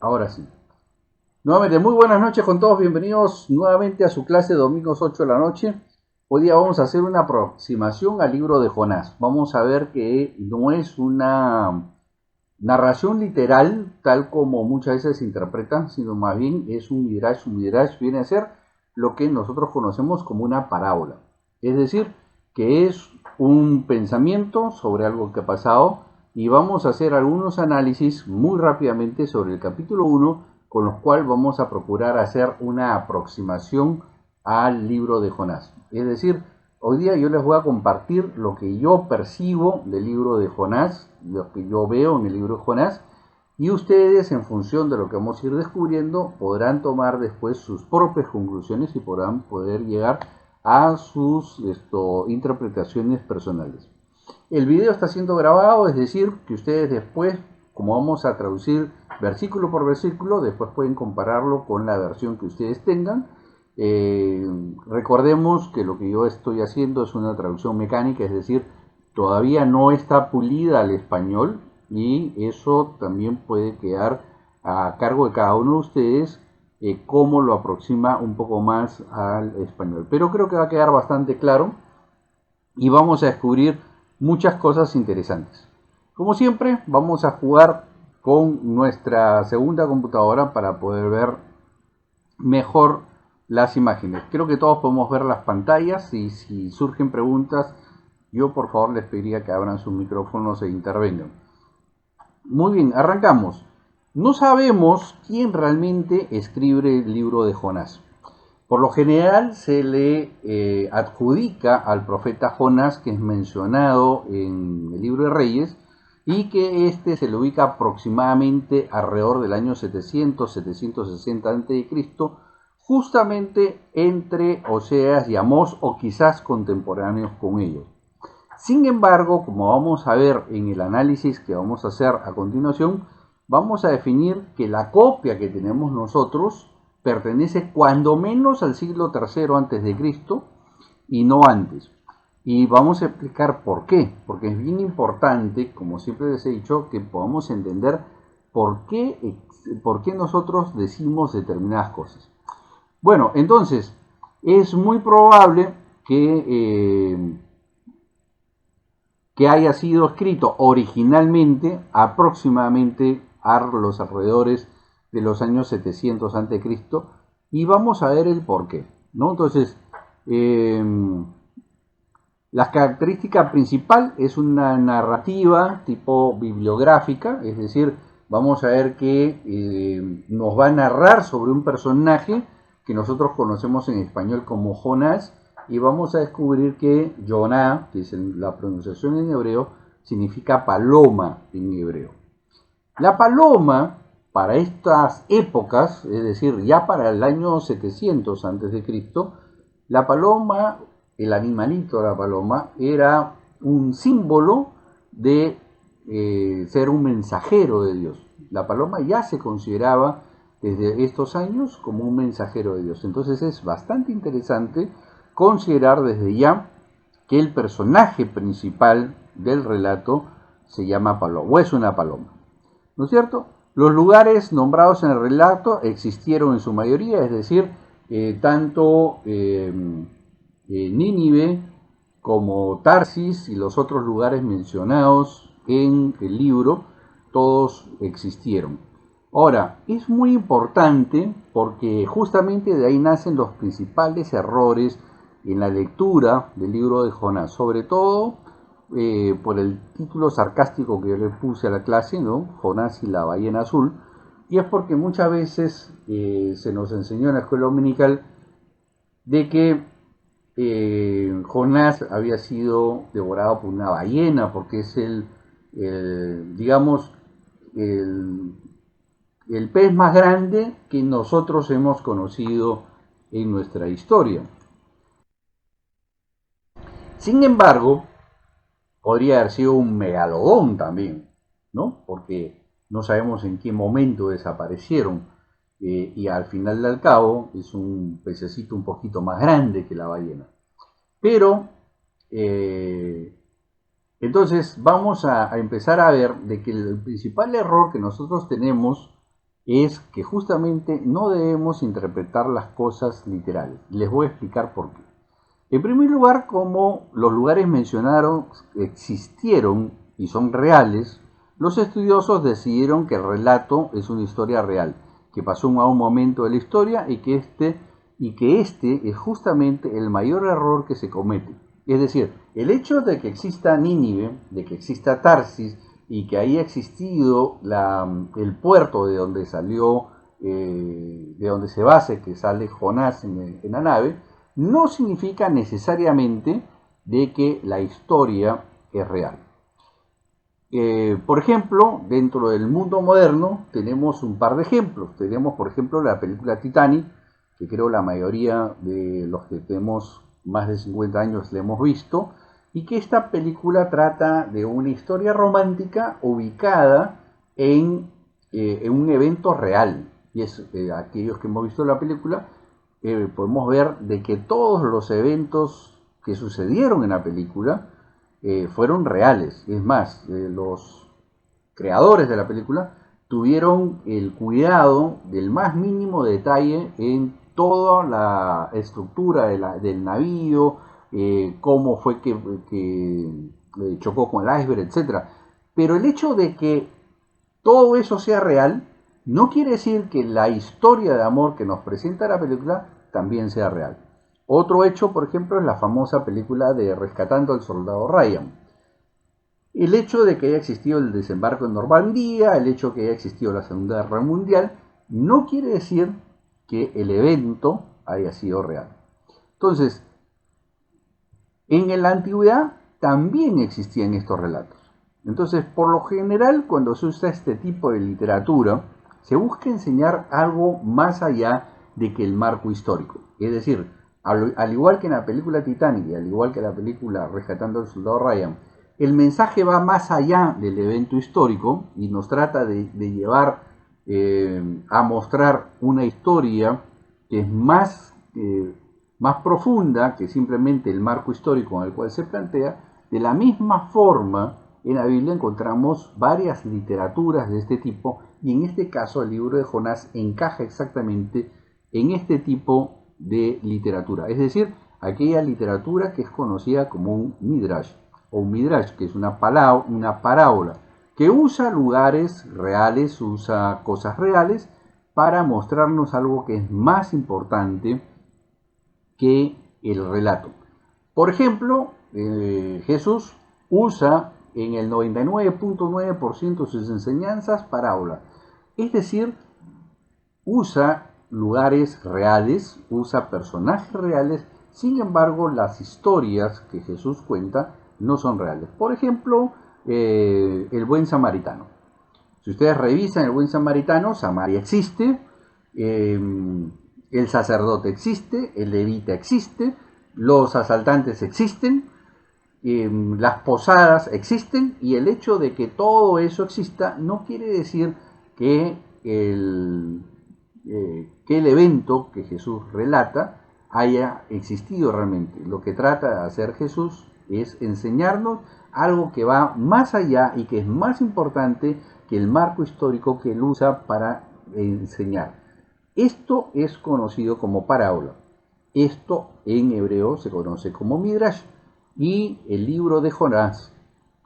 Ahora sí. Nuevamente, muy buenas noches con todos. Bienvenidos nuevamente a su clase de domingos 8 de la noche. Hoy día vamos a hacer una aproximación al libro de Jonás. Vamos a ver que no es una narración literal, tal como muchas veces se interpreta, sino más bien es un midrash. Un midrash viene a ser lo que nosotros conocemos como una parábola. Es decir, que es un pensamiento sobre algo que ha pasado y vamos a hacer algunos análisis muy rápidamente sobre el capítulo 1, con los cuales vamos a procurar hacer una aproximación al libro de Jonás. Es decir, hoy día yo les voy a compartir lo que yo percibo del libro de Jonás, lo que yo veo en el libro de Jonás, y ustedes, en función de lo que vamos a ir descubriendo, podrán tomar después sus propias conclusiones y podrán poder llegar a sus interpretaciones personales. El video está siendo grabado, es decir, que ustedes después, como vamos a traducir versículo por versículo, después pueden compararlo con la versión que ustedes tengan. Recordemos que lo que yo estoy haciendo es una traducción mecánica, es decir, todavía no está pulida al español y eso también puede quedar a cargo de cada uno de ustedes cómo lo aproxima un poco más al español. Pero creo que va a quedar bastante claro y vamos a descubrir muchas cosas interesantes. Como siempre, vamos a jugar con nuestra segunda computadora para poder ver mejor las imágenes. Creo que todos podemos ver las pantallas y si surgen preguntas, yo por favor les pediría que abran sus micrófonos e intervengan. Muy bien, arrancamos. No sabemos quién realmente escribe el libro de Jonás. Por lo general se le adjudica al profeta Jonás, que es mencionado en el libro de Reyes, y que este se le ubica aproximadamente alrededor del año 700-760 a.C., justamente entre Oseas y Amós, o quizás contemporáneos con ellos. Sin embargo, como vamos a ver en el análisis que vamos a hacer a continuación, vamos a definir que la copia que tenemos nosotros pertenece cuando menos al siglo III antes de Cristo y no antes. Y vamos a explicar por qué, porque es bien importante, como siempre les he dicho, que podamos entender por qué nosotros decimos determinadas cosas. Bueno, entonces, es muy probable que haya sido escrito originalmente aproximadamente a los alrededores de los años 700 a.C. y vamos a ver el porqué, ¿no? Entonces, la característica principal es una narrativa tipo bibliográfica, es decir, vamos a ver que nos va a narrar sobre un personaje que nosotros conocemos en español como Jonás, y vamos a descubrir que Yoná, que es la pronunciación en hebreo, significa paloma en hebreo. La paloma, para estas épocas, es decir, ya para el año 700 a.C., la paloma, el animalito de la paloma, era un símbolo de ser un mensajero de Dios. La paloma ya se consideraba desde estos años como un mensajero de Dios. Entonces es bastante interesante considerar desde ya que el personaje principal del relato se llama paloma, o es una paloma. ¿No es cierto? Los lugares nombrados en el relato existieron en su mayoría, es decir, tanto Nínive como Tarsis y los otros lugares mencionados en el libro, todos existieron. Ahora, es muy importante porque justamente de ahí nacen los principales errores en la lectura del libro de Jonás, sobre todo por el título sarcástico que yo le puse a la clase, ¿no? Jonás y la ballena azul, y es porque muchas veces se nos enseñó en la escuela dominical de que Jonás había sido devorado por una ballena, porque es digamos, el, el pez más grande que nosotros hemos conocido en nuestra historia. Sin embargo, podría haber sido un megalodón también, ¿no? Porque no sabemos en qué momento desaparecieron. Y al final del cabo es un pececito un poquito más grande que la ballena. Pero, entonces vamos a empezar a ver de que el principal error que nosotros tenemos es que justamente no debemos interpretar las cosas literales. Les voy a explicar por qué. En primer lugar, como los lugares mencionados existieron y son reales, los estudiosos decidieron que el relato es una historia real, que pasó a un momento de la historia y que este es justamente el mayor error que se comete. Es decir, el hecho de que exista Nínive, de que exista Tarsis y que haya existido el puerto de donde salió, de donde se base que sale Jonás en la nave, no significa necesariamente de que la historia es real. Por ejemplo, dentro del mundo moderno tenemos un par de ejemplos. Tenemos, por ejemplo, la película Titanic, que creo la mayoría de los que tenemos más de 50 años la hemos visto, y que esta película trata de una historia romántica ubicada en un evento real. Y es aquellos que hemos visto la película, podemos ver de que todos los eventos que sucedieron en la película fueron reales. Es más, los creadores de la película tuvieron el cuidado del más mínimo detalle en toda la estructura del navío, cómo fue que chocó con el iceberg, etc. Pero el hecho de que todo eso sea real no quiere decir que la historia de amor que nos presenta la película también sea real. Otro hecho, por ejemplo, es la famosa película de Rescatando al Soldado Ryan. El hecho de que haya existido el desembarco en Normandía, el hecho de que haya existido la Segunda Guerra Mundial, no quiere decir que el evento haya sido real. Entonces, en la antigüedad también existían estos relatos. Entonces, por lo general, cuando se usa este tipo de literatura, se busca enseñar algo más allá de que el marco histórico. Es decir, al igual que en la película Titanic y al igual que en la película Rescatando al Soldado Ryan, el mensaje va más allá del evento histórico y nos trata de llevar a mostrar una historia que es más profunda que simplemente el marco histórico en el cual se plantea. De la misma forma, en la Biblia encontramos varias literaturas de este tipo y en este caso el libro de Jonás encaja exactamente en este tipo de literatura, es decir, aquella literatura que es conocida como un midrash, o un midrash, que es una parábola, que usa lugares reales, usa cosas reales para mostrarnos algo que es más importante que el relato. Por ejemplo, Jesús usa en el 99.9% de sus enseñanzas parábolas, es decir, usa lugares reales, usa personajes reales, sin embargo las historias que Jesús cuenta no son reales. Por ejemplo, el buen samaritano. Si ustedes revisan el buen samaritano, Samaria existe, el sacerdote existe, el levita existe, los asaltantes existen, las posadas existen, y el hecho de que todo eso exista no quiere decir que el evento que Jesús relata haya existido realmente. Lo que trata de hacer Jesús es enseñarnos algo que va más allá y que es más importante que el marco histórico que él usa para enseñar. Esto es conocido como parábola. Esto en hebreo se conoce como midrash. Y el libro de Jonás,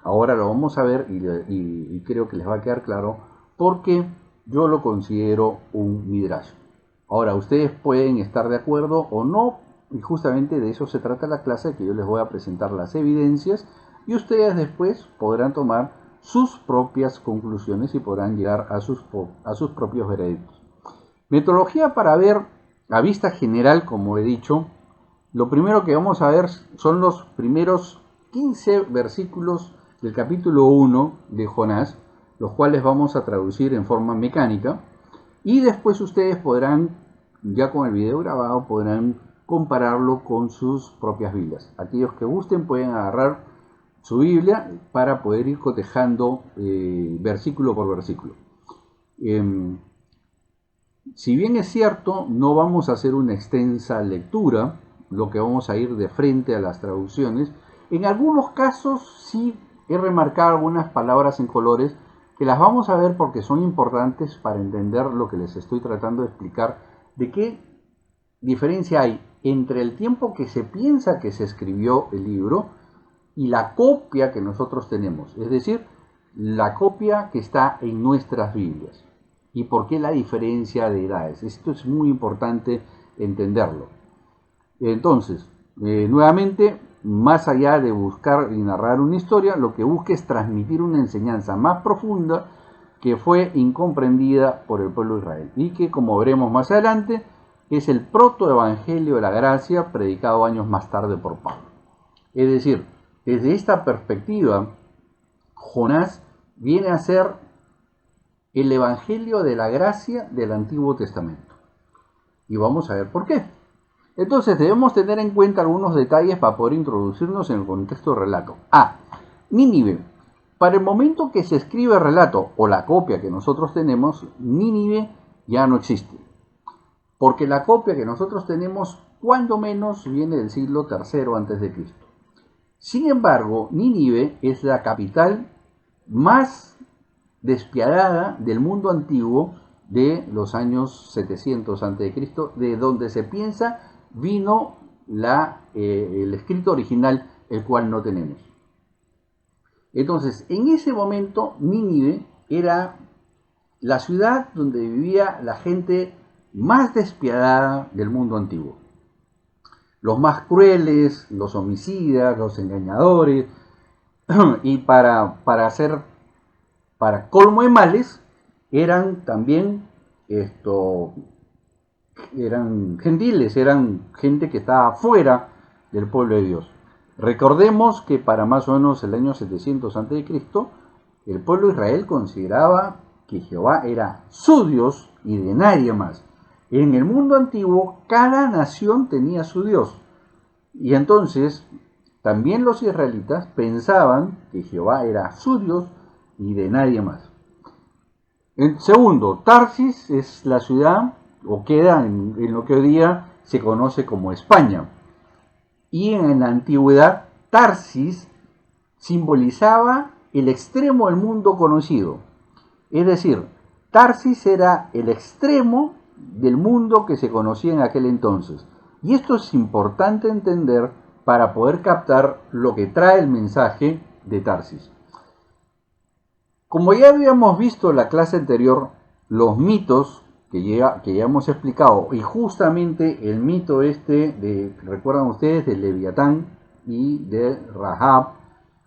ahora lo vamos a ver y creo que les va a quedar claro porque yo lo considero un midrash. Ahora, ustedes pueden estar de acuerdo o no, y justamente de eso se trata la clase, que yo les voy a presentar las evidencias y ustedes después podrán tomar sus propias conclusiones y podrán llegar a sus propios veredictos. Metodología para ver a vista general, como he dicho. Lo primero que vamos a ver son los primeros 15 versículos del capítulo 1 de Jonás, los cuales vamos a traducir en forma mecánica, y después ustedes podrán, ya con el video grabado, podrán compararlo con sus propias Biblias. Aquellos que gusten pueden agarrar su Biblia para poder ir cotejando versículo por versículo. Si bien es cierto, no vamos a hacer una extensa lectura, lo que vamos a ir de frente a las traducciones. En algunos casos sí he remarcado algunas palabras en colores que las vamos a ver porque son importantes para entender lo que les estoy tratando de explicar, de qué diferencia hay entre el tiempo que se piensa que se escribió el libro y la copia que nosotros tenemos, es decir, la copia que está en nuestras Biblias. ¿Y por qué la diferencia de edades? Esto es muy importante entenderlo. Entonces, nuevamente, más allá de buscar y narrar una historia, lo que busca es transmitir una enseñanza más profunda que fue incomprendida por el pueblo de Israel y que, como veremos más adelante, es el protoevangelio de la gracia predicado años más tarde por Pablo. Es decir, desde esta perspectiva, Jonás viene a ser el evangelio de la gracia del Antiguo Testamento. Y vamos a ver por qué. Entonces debemos tener en cuenta algunos detalles para poder introducirnos en el contexto del relato. Nínive. Para el momento que se escribe el relato o la copia que nosotros tenemos, Nínive ya no existe. Porque la copia que nosotros tenemos, cuando menos, viene del siglo III a.C. Sin embargo, Nínive es la capital más despiadada del mundo antiguo de los años 700 a.C., de donde se piensa vino el escrito original, el cual no tenemos. Entonces, en ese momento, Nínive era la ciudad donde vivía la gente más despiadada del mundo antiguo. Los más crueles, los homicidas, los engañadores, y para colmo de males, eran también eran gentiles, eran gente que estaba fuera del pueblo de Dios. Recordemos que para más o menos el año 700 a.C., el pueblo de Israel consideraba que Jehová era su Dios y de nadie más. En el mundo antiguo, cada nación tenía su Dios. Y entonces, también los israelitas pensaban que Jehová era su Dios y de nadie más. En segundo, Tarsis es la ciudad, o queda en lo que hoy día se conoce como España. Y en la antigüedad, Tarsis simbolizaba el extremo del mundo conocido. Es decir, Tarsis era el extremo del mundo que se conocía en aquel entonces. Y esto es importante entender para poder captar lo que trae el mensaje de Tarsis. Como ya habíamos visto en la clase anterior, los mitos que ya hemos explicado, y justamente el mito recuerdan ustedes, de Leviatán y de Rahab,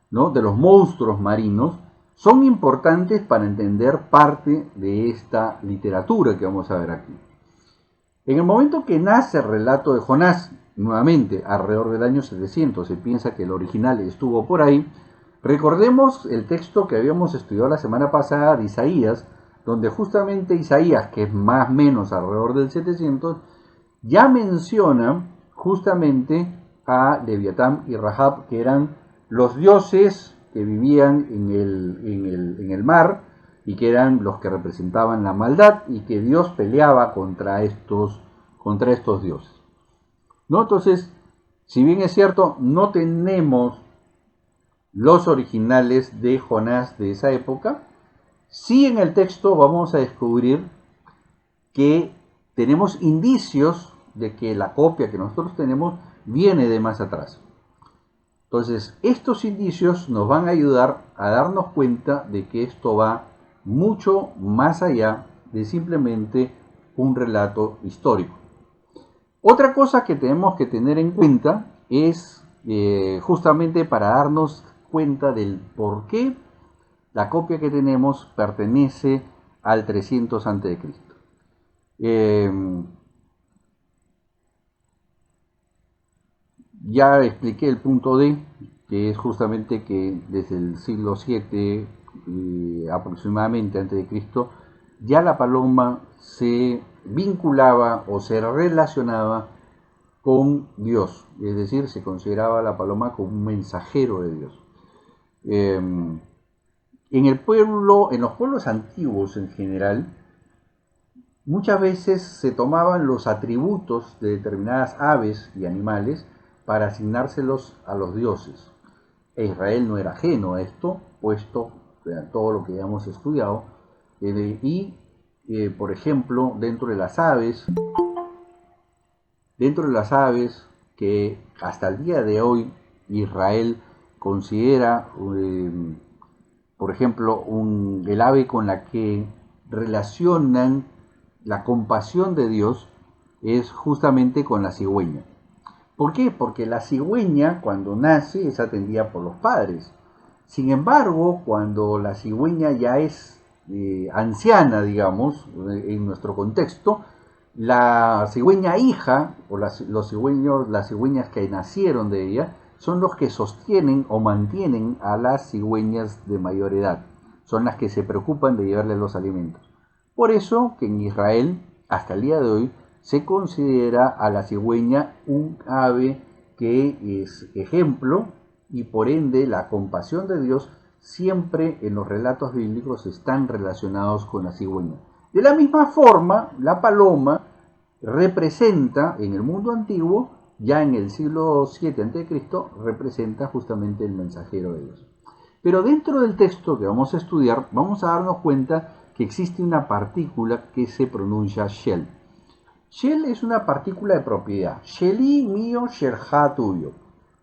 ¿no?, de los monstruos marinos, son importantes para entender parte de esta literatura que vamos a ver aquí. En el momento que nace el relato de Jonás, nuevamente alrededor del año 700, se piensa que el original estuvo por ahí. Recordemos el texto que habíamos estudiado la semana pasada de Isaías, donde justamente Isaías, que es más o menos alrededor del 700, ya menciona justamente a Leviatán y Rahab, que eran los dioses que vivían en el mar y que eran los que representaban la maldad y que Dios peleaba contra estos dioses, ¿no? Entonces, si bien es cierto, no tenemos los originales de Jonás de esa época, sí en el texto vamos a descubrir que tenemos indicios de que la copia que nosotros tenemos viene de más atrás. Entonces, estos indicios nos van a ayudar a darnos cuenta de que esto va mucho más allá de simplemente un relato histórico. Otra cosa que tenemos que tener en cuenta es justamente para darnos cuenta del por qué la copia que tenemos pertenece al 300 a.C. Ya expliqué el punto D, que es justamente que desde el siglo VII aproximadamente antes de Cristo, ya la paloma se vinculaba o se relacionaba con Dios, es decir, se consideraba la paloma como un mensajero de Dios. En los pueblos antiguos en general, muchas veces se tomaban los atributos de determinadas aves y animales para asignárselos a los dioses. E Israel no era ajeno a esto, puesto todo lo que ya hemos estudiado. Por ejemplo, dentro de las aves, que hasta el día de hoy Israel considera, por ejemplo, el ave con la que relacionan la compasión de Dios es justamente con la cigüeña. ¿Por qué? Porque la cigüeña cuando nace es atendida por los padres. Sin embargo, cuando la cigüeña ya es anciana, digamos, en nuestro contexto, la cigüeña hija, o las cigüeñas que nacieron de ella, son los que sostienen o mantienen a las cigüeñas de mayor edad. Son las que se preocupan de llevarles los alimentos. Por eso que en Israel, hasta el día de hoy, se considera a la cigüeña un ave que es ejemplo, y por ende la compasión de Dios siempre en los relatos bíblicos están relacionados con la cigüeña. De la misma forma, la paloma representa en el mundo antiguo, ya en el siglo VII a.C., representa justamente el mensajero de Dios. Pero dentro del texto que vamos a estudiar, vamos a darnos cuenta que existe una partícula que se pronuncia shel. Shel es una partícula de propiedad. Sheli, mío, sherja, tuyo.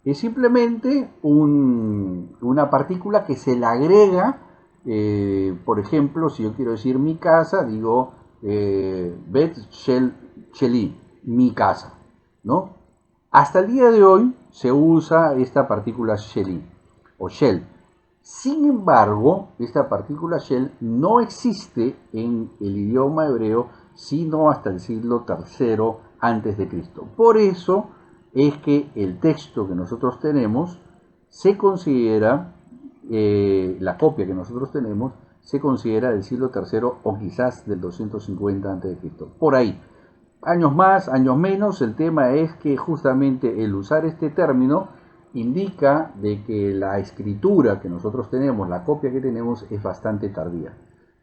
Es simplemente una partícula que se le agrega, por ejemplo, si yo quiero decir mi casa, digo Bet Sheli, mi casa, ¿no? Hasta el día de hoy se usa esta partícula Sheli o Shel. Sin embargo, esta partícula Shel no existe en el idioma hebreo sino hasta el siglo III a.C. Por eso es que el texto que nosotros tenemos se considera, la copia que nosotros tenemos, se considera del siglo III o quizás del 250 a.C. Por ahí. Años más, años menos, el tema es que justamente el usar este término indica de que la escritura que nosotros tenemos, la copia que tenemos, es bastante tardía.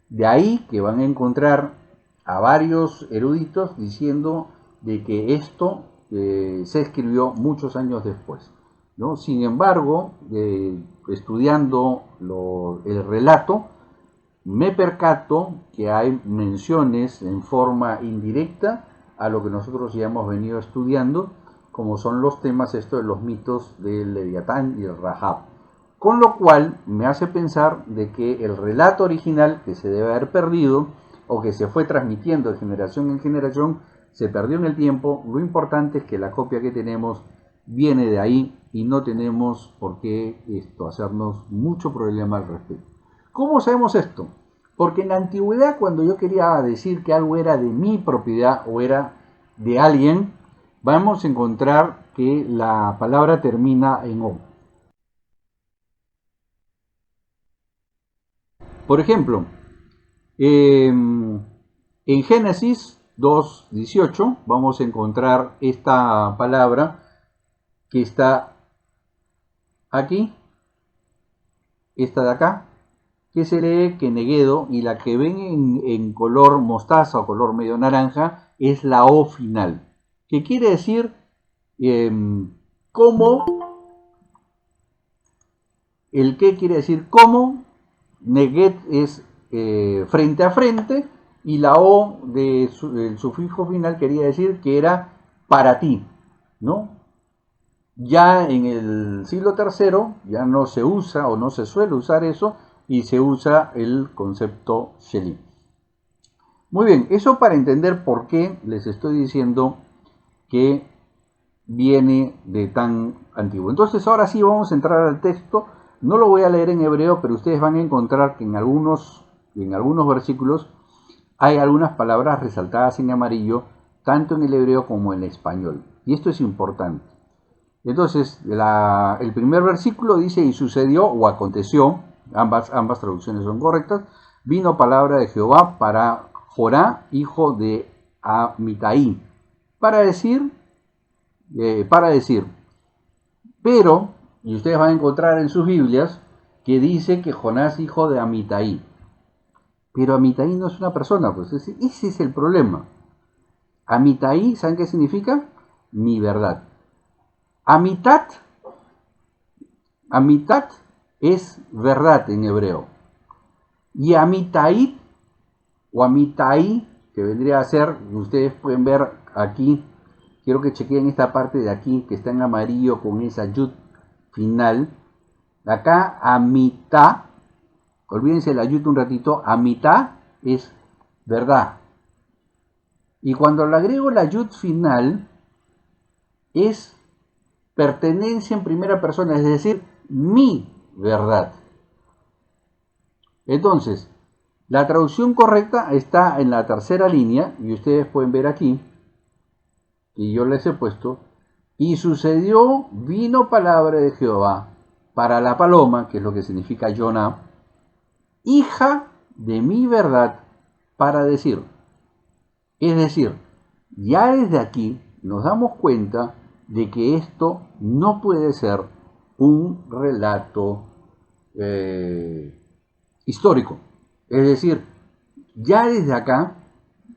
De ahí que van a encontrar a varios eruditos diciendo de que esto se escribió muchos años después, ¿no? Sin embargo, estudiando el relato, me percato que hay menciones en forma indirecta a lo que nosotros ya hemos venido estudiando, como son los temas de los mitos del Leviatán y el Rahab. Con lo cual me hace pensar de que el relato original, que se debe haber perdido o que se fue transmitiendo de generación en generación, se perdió en el tiempo. Lo importante es que la copia que tenemos viene de ahí y no tenemos por qué hacernos mucho problema al respecto. ¿Cómo sabemos esto? Porque en la antigüedad, cuando yo quería decir que algo era de mi propiedad o era de alguien, vamos a encontrar que la palabra termina en O. Por ejemplo, en Génesis 2:18 vamos a encontrar esta palabra que está aquí, esta de acá, que se lee Keneguedo, y la que ven en color mostaza o color medio naranja es la O final, que quiere decir cómo, el que quiere decir cómo, Neget es frente a frente, y la O del sufijo final quería decir que era para ti, ¿no? Ya en el siglo III ya no se usa o no se suele usar eso, y se usa el concepto Sheli. Muy bien, eso para entender por qué les estoy diciendo que viene de tan antiguo. Entonces ahora sí vamos a entrar al texto. No lo voy a leer en hebreo, pero ustedes van a encontrar que en algunos versículos hay algunas palabras resaltadas en amarillo, tanto en el hebreo como en el español. Y esto es importante. Entonces, el primer versículo dice, y sucedió o aconteció, ambas traducciones son correctas, vino palabra de Jehová para Jorá, hijo de Amitai, para decir, pero, y ustedes van a encontrar en sus Biblias, que dice que Jonás, hijo de Amitai. Pero Amitai no es una persona, pues ese es el problema. Amitai, ¿saben qué significa? Mi verdad. Amitat es verdad en hebreo. Y Amitai, o Amitai, que vendría a ser, ustedes pueden ver aquí, quiero que chequeen esta parte de aquí, que está en amarillo con esa yud final. Acá, Amita, olvídense la yud un ratito, Amita es verdad. Y cuando le agrego la yud final, es pertenencia en primera persona, es decir, mi verdad. Entonces, la traducción correcta está en la tercera línea, y ustedes pueden ver aquí, y yo les he puesto, y sucedió, vino palabra de Jehová para la paloma, que es lo que significa Jonah, hija de mi verdad, para decir. Es decir, ya desde aquí nos damos cuenta de que esto no puede ser un relato histórico. Es decir, ya desde acá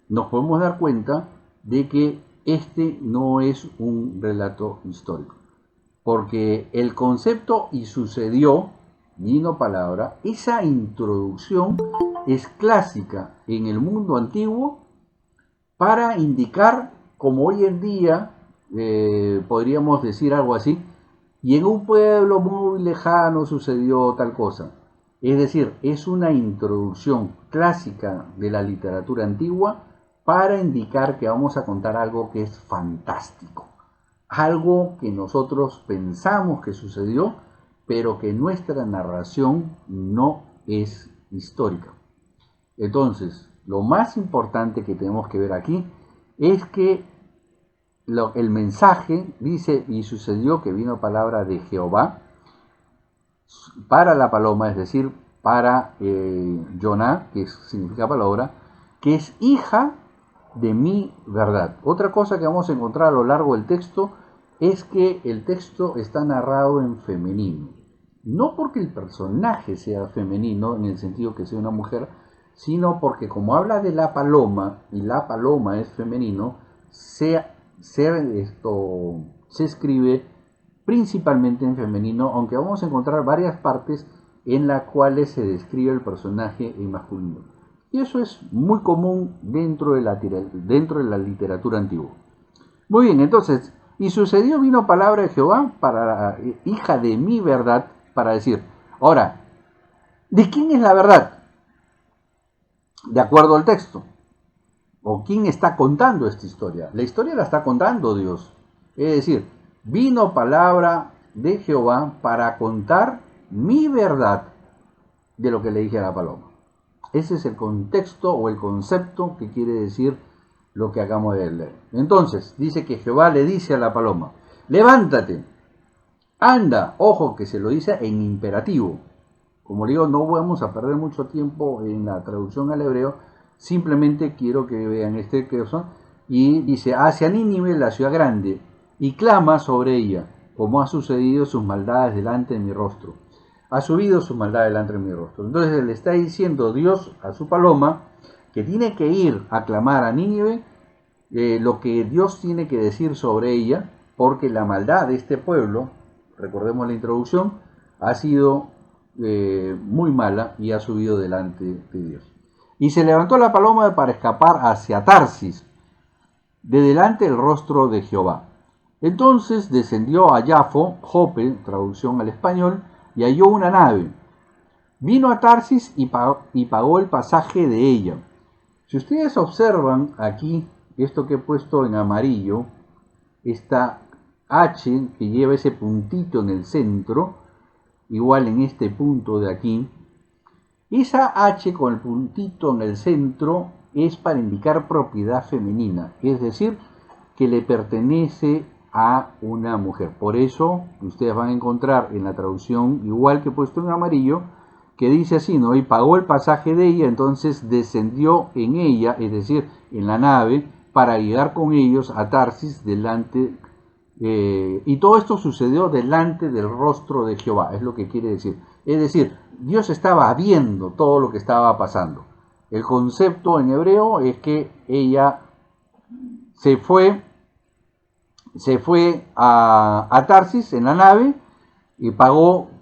nos podemos dar cuenta de que este no es un relato histórico. Porque el concepto y sucedió, vino palabra, esa introducción es clásica en el mundo antiguo para indicar, como hoy en día podríamos decir algo así, y en un pueblo muy lejano sucedió tal cosa. Es decir, es una introducción clásica de la literatura antigua para indicar que vamos a contar algo que es fantástico, algo que nosotros pensamos que sucedió, pero que nuestra narración no es histórica. Entonces, lo más importante que tenemos que ver aquí es que el mensaje dice, y sucedió que vino palabra de Jehová para la paloma, es decir, para Jonah, que significa palabra, que es hija de mi verdad. Otra cosa que vamos a encontrar a lo largo del texto es que el texto está narrado en femenino. No porque el personaje sea femenino, en el sentido que sea una mujer, sino porque como habla de la paloma, y la paloma es femenino, se escribe principalmente en femenino, aunque vamos a encontrar varias partes en las cuales se describe el personaje en masculino. Y eso es muy común dentro de la literatura antigua. Muy bien, entonces, y sucedió, vino palabra de Jehová para la hija de mi verdad, para decir. Ahora, ¿de quién es la verdad? De acuerdo al texto. ¿O quién está contando esta historia? La historia la está contando Dios. Es decir, vino palabra de Jehová para contar mi verdad de lo que le dije a la paloma. Ese es el contexto o el concepto que quiere decir lo que acabamos de leer. Entonces, dice que Jehová le dice a la paloma, levántate, anda, ojo que se lo dice en imperativo. Como digo, no vamos a perder mucho tiempo en la traducción al hebreo, simplemente quiero que vean este caso, y dice, hacia Nínive, la ciudad grande, y clama sobre ella, como ha sucedido sus maldades delante de mi rostro. Ha subido su maldad delante de mi rostro. Entonces le está diciendo Dios a su paloma que tiene que ir a clamar a Nínive lo que Dios tiene que decir sobre ella, porque la maldad de este pueblo, recordemos la introducción, ha sido muy mala y ha subido delante de Dios. Y se levantó la paloma para escapar hacia Tarsis, de delante del rostro de Jehová. Entonces descendió a Yafo, Jope, traducción al español, y halló una nave. Vino a Tarsis y pagó el pasaje de ella. Si ustedes observan aquí, esto que he puesto en amarillo, esta H que lleva ese puntito en el centro, igual en este punto de aquí, esa H con el puntito en el centro es para indicar propiedad femenina, es decir, que le pertenece a una mujer. Por eso ustedes van a encontrar en la traducción, igual que he puesto en amarillo, que dice así, ¿no? Y pagó el pasaje de ella, entonces descendió en ella, es decir, en la nave, para llegar con ellos a Tarsis delante, y todo esto sucedió delante del rostro de Jehová, es lo que quiere decir. Es decir, Dios estaba viendo todo lo que estaba pasando. El concepto en hebreo es que ella se fue a Tarsis en la nave y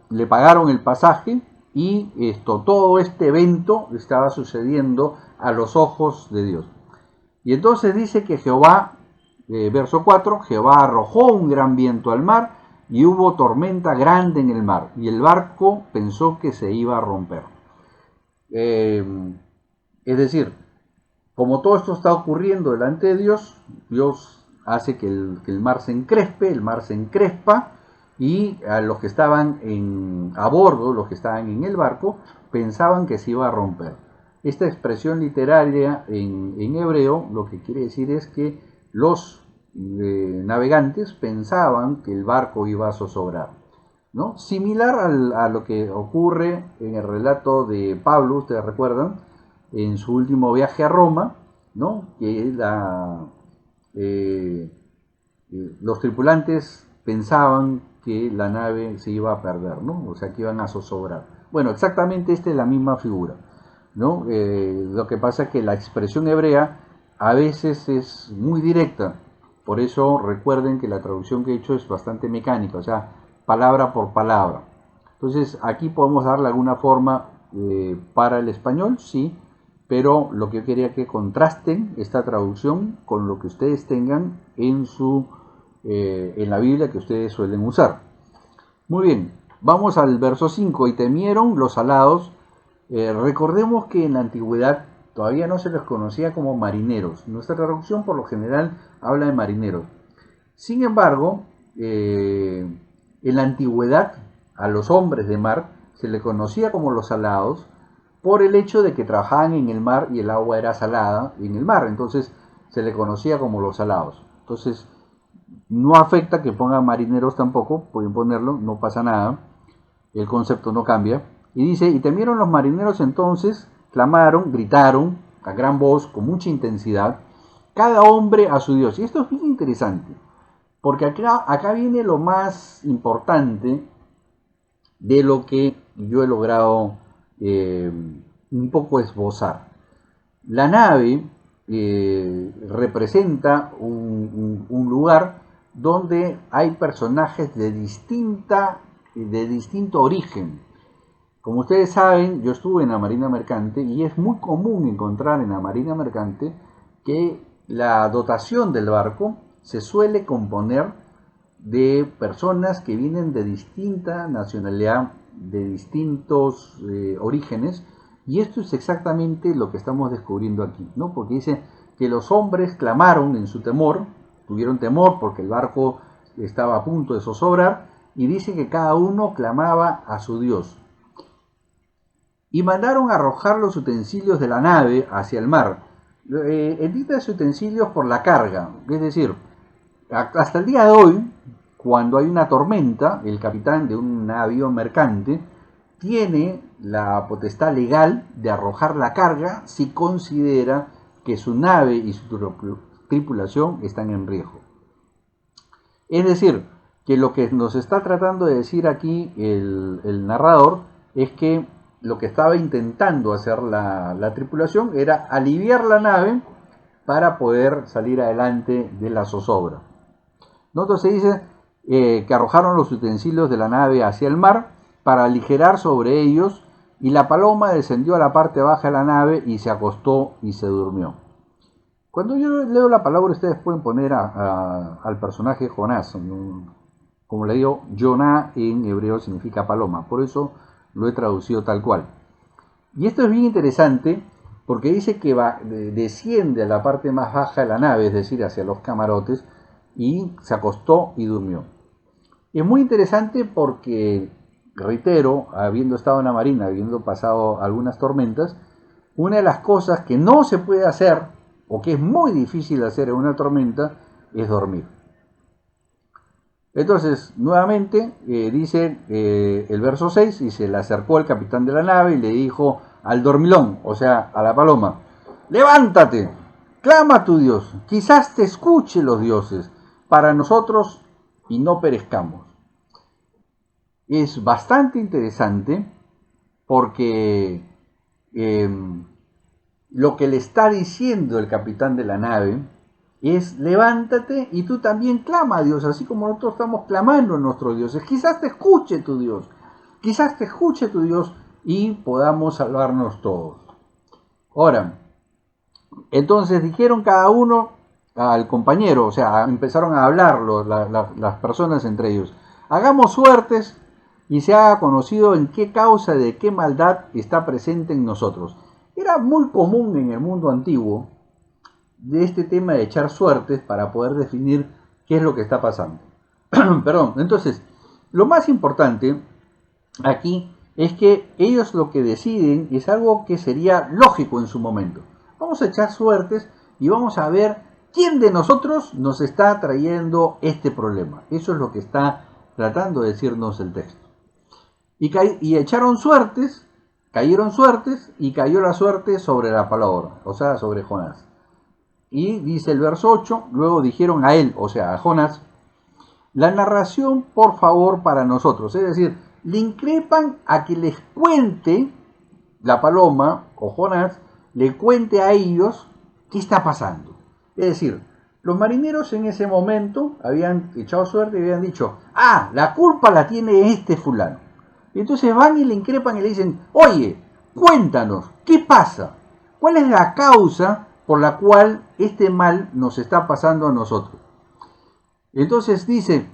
le pagaron el pasaje y todo este evento estaba sucediendo a los ojos de Dios. Y entonces dice que Jehová, verso 4, Jehová arrojó un gran viento al mar y hubo tormenta grande en el mar y el barco pensó que se iba a romper. Es decir, como todo esto está ocurriendo delante de Dios, Dios hace que el mar se encrespe, el mar se encrespa, y a los que estaban a bordo, los que estaban en el barco, pensaban que se iba a romper. Esta expresión literaria en hebreo lo que quiere decir es que los navegantes pensaban que el barco iba a zozobrar, ¿no? Similar a lo que ocurre en el relato de Pablo, ustedes recuerdan, en su último viaje a Roma, ¿no? Que los tripulantes pensaban que la nave se iba a perder, ¿no? O sea, que iban a zozobrar. Bueno, exactamente esta es la misma figura, ¿no? Lo que pasa es que la expresión hebrea a veces es muy directa. Por eso recuerden que la traducción que he hecho es bastante mecánica, o sea, palabra por palabra. Entonces, aquí podemos darle alguna forma para el español, sí, pero lo que yo quería que contrasten esta traducción con lo que ustedes tengan en la Biblia que ustedes suelen usar. Muy bien, vamos al verso 5. Y temieron los alados. Recordemos que en la antigüedad todavía no se les conocía como marineros. Nuestra traducción por lo general habla de marineros. Sin embargo, en la antigüedad a los hombres de mar se les conocía como los alados por el hecho de que trabajaban en el mar y el agua era salada en el mar. Entonces se les conocía como los alados. Entonces no afecta que pongan marineros tampoco, pueden ponerlo, no pasa nada, el concepto no cambia. Y dice, y temieron los marineros entonces, clamaron, gritaron a gran voz, con mucha intensidad, cada hombre a su Dios. Y esto es bien interesante, porque acá viene lo más importante de lo que yo he logrado un poco esbozar. La nave representa un lugar donde hay personajes de distinto origen. Como ustedes saben, yo estuve en la Marina Mercante y es muy común encontrar en la Marina Mercante que la dotación del barco se suele componer de personas que vienen de distinta nacionalidad, de distintos orígenes, y esto es exactamente lo que estamos descubriendo aquí, ¿no? Porque dice que los hombres clamaron en su temor, tuvieron temor porque el barco estaba a punto de zozobrar, y dice que cada uno clamaba a su Dios. Y mandaron arrojar los utensilios de la nave hacia el mar. Entiende utensilios por la carga, es decir, hasta el día de hoy, cuando hay una tormenta, el capitán de un navío mercante tiene la potestad legal de arrojar la carga si considera que su nave y su tripulación están en riesgo. Es decir, que lo que nos está tratando de decir aquí el narrador es que lo que estaba intentando hacer la tripulación era aliviar la nave para poder salir adelante de la zozobra. Entonces dice que arrojaron los utensilios de la nave hacia el mar para aligerar sobre ellos, y la paloma descendió a la parte baja de la nave y se acostó y se durmió. Cuando yo leo la palabra, ustedes pueden poner al personaje Jonás. Como le digo, Jonah en hebreo significa paloma, por eso lo he traducido tal cual. Y esto es bien interesante porque dice que desciende a la parte más baja de la nave, es decir, hacia los camarotes, y se acostó y durmió. Es muy interesante porque, reitero, habiendo estado en la marina, habiendo pasado algunas tormentas, una de las cosas que no se puede hacer, o que es muy difícil hacer en una tormenta, es dormir. Entonces, nuevamente, dice el verso 6, y se le acercó al capitán de la nave y le dijo al dormilón, o sea, a la paloma, levántate, clama a tu Dios, quizás te escuche los dioses, para nosotros y no perezcamos. Es bastante interesante porque lo que le está diciendo el capitán de la nave es levántate y tú también clama a Dios, así como nosotros estamos clamando a nuestros dioses. Quizás te escuche tu Dios, quizás te escuche tu Dios y podamos salvarnos todos. Ahora, entonces dijeron cada uno al compañero, o sea, empezaron a hablar las personas entre ellos. Hagamos suertes y se haga conocido en qué causa de qué maldad está presente en nosotros. Era muy común en el mundo antiguo de este tema de echar suertes para poder definir qué es lo que está pasando. Perdón, entonces, lo más importante aquí es que ellos lo que deciden es algo que sería lógico en su momento. Vamos a echar suertes y vamos a ver quién de nosotros nos está trayendo este problema. Eso es lo que está tratando de decirnos el texto. Y echaron suertes, cayeron suertes y cayó la suerte sobre la palabra, o sea, sobre Jonás. Y dice el verso 8, luego dijeron a él, o sea, a Jonás, la narración por favor para nosotros, es decir, le increpan a que les cuente la paloma o Jonás, le cuente a ellos qué está pasando. Es decir, los marineros en ese momento habían echado suerte y habían dicho, la culpa la tiene este fulano. Y entonces van y le increpan y le dicen, oye, cuéntanos, ¿qué pasa? ¿Cuál es la causa por la cual este mal nos está pasando a nosotros? Entonces dice,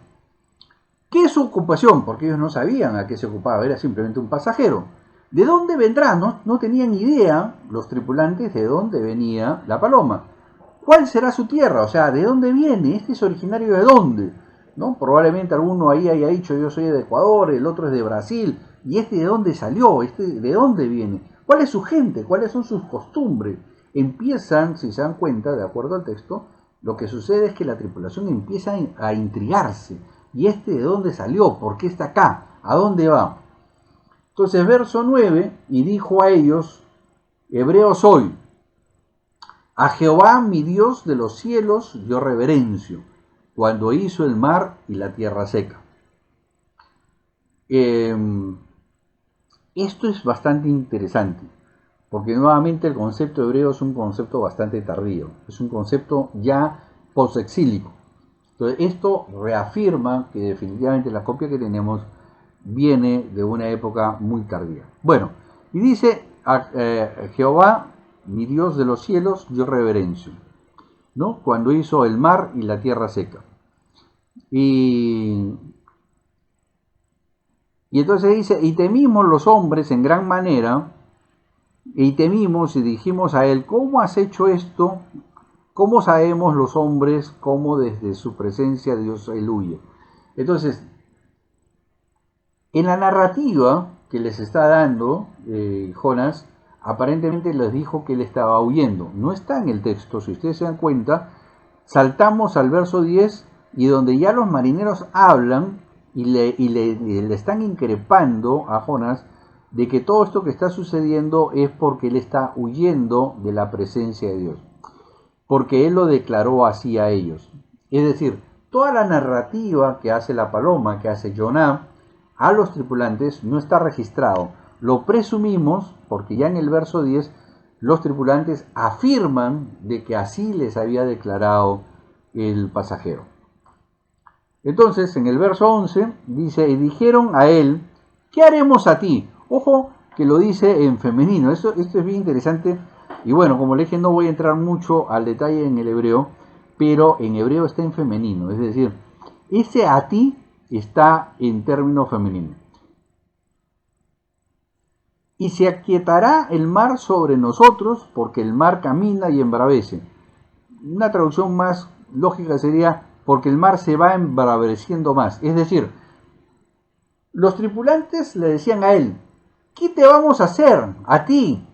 ¿qué es su ocupación? Porque ellos no sabían a qué se ocupaba, era simplemente un pasajero. ¿De dónde vendrá? No tenían idea los tripulantes de dónde venía la paloma. ¿Cuál será su tierra? O sea, ¿de dónde viene? ¿Este es originario de dónde? ¿No? Probablemente alguno ahí haya dicho, yo soy de Ecuador, el otro es de Brasil. ¿Y este de dónde salió? ¿Este de dónde viene? ¿Cuál es su gente? ¿Cuáles son sus costumbres? Empiezan, si se dan cuenta, de acuerdo al texto, lo que sucede es que la tripulación empieza a intrigarse. ¿Y este de dónde salió? ¿Por qué está acá? ¿A dónde va? Entonces, verso 9, y dijo a ellos, hebreo soy, a Jehová mi Dios de los cielos yo reverencio, cuando hizo el mar y la tierra seca. Esto es bastante interesante, porque nuevamente el concepto hebreo es un concepto bastante tardío, es un concepto ya posexílico. Entonces, esto reafirma que definitivamente la copia que tenemos viene de una época muy tardía. Bueno, y dice, Jehová, mi Dios de los cielos, yo reverencio, ¿no? Cuando hizo el mar y la tierra seca. Y entonces dice, y temimos los hombres en gran manera, y temimos y dijimos a él, ¿cómo has hecho esto? ¿Cómo sabemos los hombres cómo desde su presencia Dios él huye? Entonces, en la narrativa que les está dando Jonás, aparentemente les dijo que él estaba huyendo. No está en el texto, si ustedes se dan cuenta, saltamos al verso 10 y donde ya los marineros hablan y le están increpando a Jonás de que todo esto que está sucediendo es porque él está huyendo de la presencia de Dios, porque él lo declaró así a ellos. Es decir, toda la narrativa que hace la paloma, que hace Jonás a los tripulantes, no está registrado. Lo presumimos porque ya en el verso 10 los tripulantes afirman de que así les había declarado el pasajero. Entonces, en el verso 11 dice, y dijeron a él, ¿qué haremos a ti? Ojo que lo dice en femenino, esto es bien interesante. Y bueno, como le dije, no voy a entrar mucho al detalle en el hebreo, pero en hebreo está en femenino, es decir, ese a ti está en término femenino. Y se aquietará el mar sobre nosotros, porque el mar camina y embravece. Una traducción más lógica sería, porque el mar se va embraveciendo más. Es decir, los tripulantes le decían a él, ¿qué te vamos a hacer a ti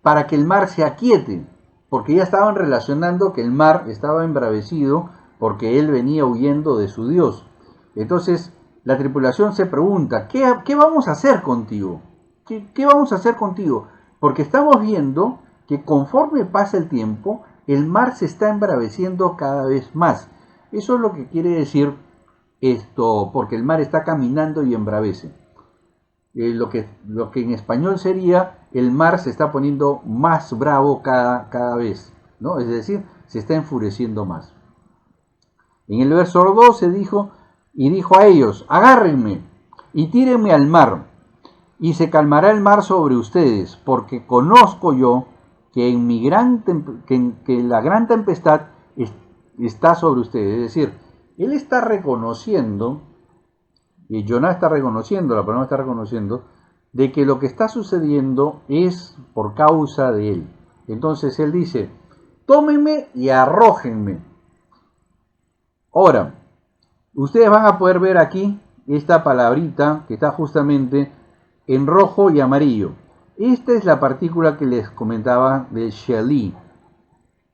para que el mar se aquiete? Porque ya estaban relacionando que el mar estaba embravecido porque él venía huyendo de su Dios. Entonces la tripulación se pregunta, ¿qué vamos a hacer contigo? ¿Qué vamos a hacer contigo? Porque estamos viendo que conforme pasa el tiempo, el mar se está embraveciendo cada vez más. Eso es lo que quiere decir esto, porque el mar está caminando y embravece. Lo que en español sería, el mar se está poniendo más bravo cada vez, ¿no? Es decir, se está enfureciendo más. En el verso 12 dijo, y dijo a ellos, agárrenme y tírenme al mar, y se calmará el mar sobre ustedes, porque conozco yo que en que la gran tempestad está sobre ustedes. Es decir, él está reconociendo, y Jonás está reconociendo, la persona está reconociendo, de que lo que está sucediendo es por causa de él. Entonces él dice, tómenme y arrójenme. Ahora, ustedes van a poder ver aquí esta palabrita que está justamente en rojo y amarillo. Esta es la partícula que les comentaba de Sheli,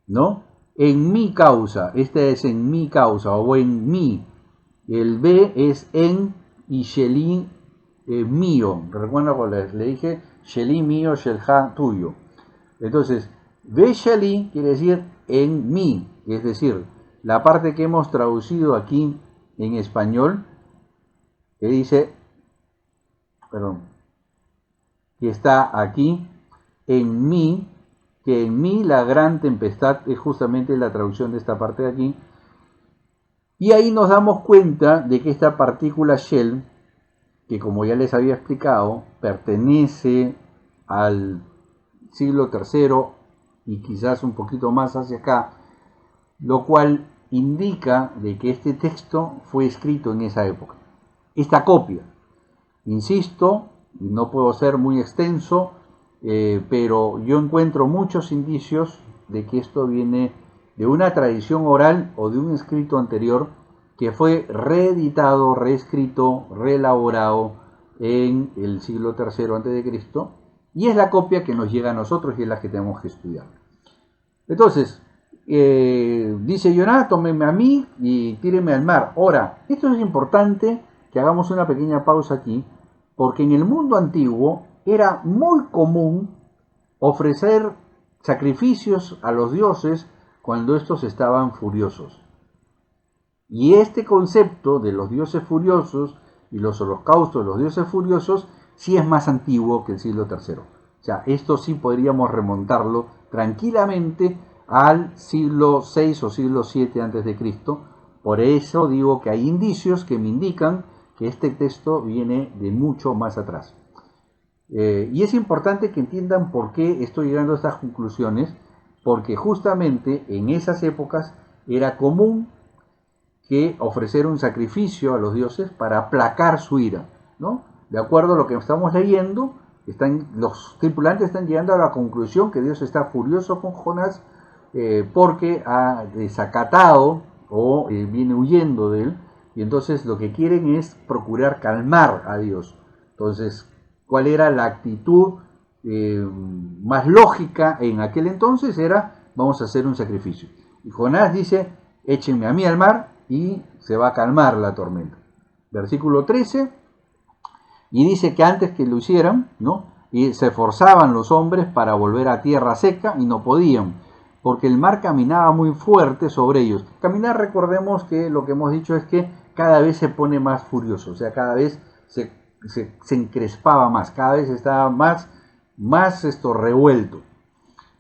¿no? En mi causa, esta es en mi causa o en mí. El B es en y Sheli mío. Recuerdo cuando le dije Sheli mío, Shelha tuyo. Entonces, Be Sheli quiere decir en mí, es decir, la parte que hemos traducido aquí en español, que dice, perdón, que está aquí, en mí, que en mí la gran tempestad es justamente la traducción de esta parte de aquí. Y ahí nos damos cuenta de que esta partícula shel, que como ya les había explicado, pertenece al siglo III y quizás un poquito más hacia acá, lo cual indica de que este texto fue escrito en esa época. Esta copia, insisto, no puedo ser muy extenso, pero yo encuentro muchos indicios de que esto viene de una tradición oral o de un escrito anterior que fue reeditado, reescrito, reelaborado en el siglo III a.C. y es la copia que nos llega a nosotros y es la que tenemos que estudiar. Entonces, dice Jonás, tómenme a mí y tírenme al mar. Ahora, esto es importante que hagamos una pequeña pausa aquí, porque en el mundo antiguo era muy común ofrecer sacrificios a los dioses cuando estos estaban furiosos. Y este concepto de los dioses furiosos y los holocaustos de los dioses furiosos sí es más antiguo que el siglo III. O sea, esto sí podríamos remontarlo tranquilamente al siglo VI o siglo VII a.C. Por eso digo que hay indicios que me indican que este texto viene de mucho más atrás. Y es importante que entiendan por qué estoy llegando a estas conclusiones, porque justamente en esas épocas era común que ofrecer un sacrificio a los dioses para aplacar su ira, ¿no? De acuerdo a lo que estamos leyendo, los tripulantes están llegando a la conclusión que Dios está furioso con Jonás porque ha desacatado o viene huyendo de él, y entonces lo que quieren es procurar calmar a Dios. Entonces, ¿cuál era la actitud más lógica en aquel entonces? Era, vamos a hacer un sacrificio. Y Jonás dice, échenme a mí al mar y se va a calmar la tormenta. Versículo 13, y dice que antes que lo hicieran, ¿no? Y se esforzaban los hombres para volver a tierra seca y no podían, porque el mar caminaba muy fuerte sobre ellos. Caminar, recordemos que lo que hemos dicho es que cada vez se pone más furioso, o sea, cada vez se encrespaba más, cada vez estaba más revuelto.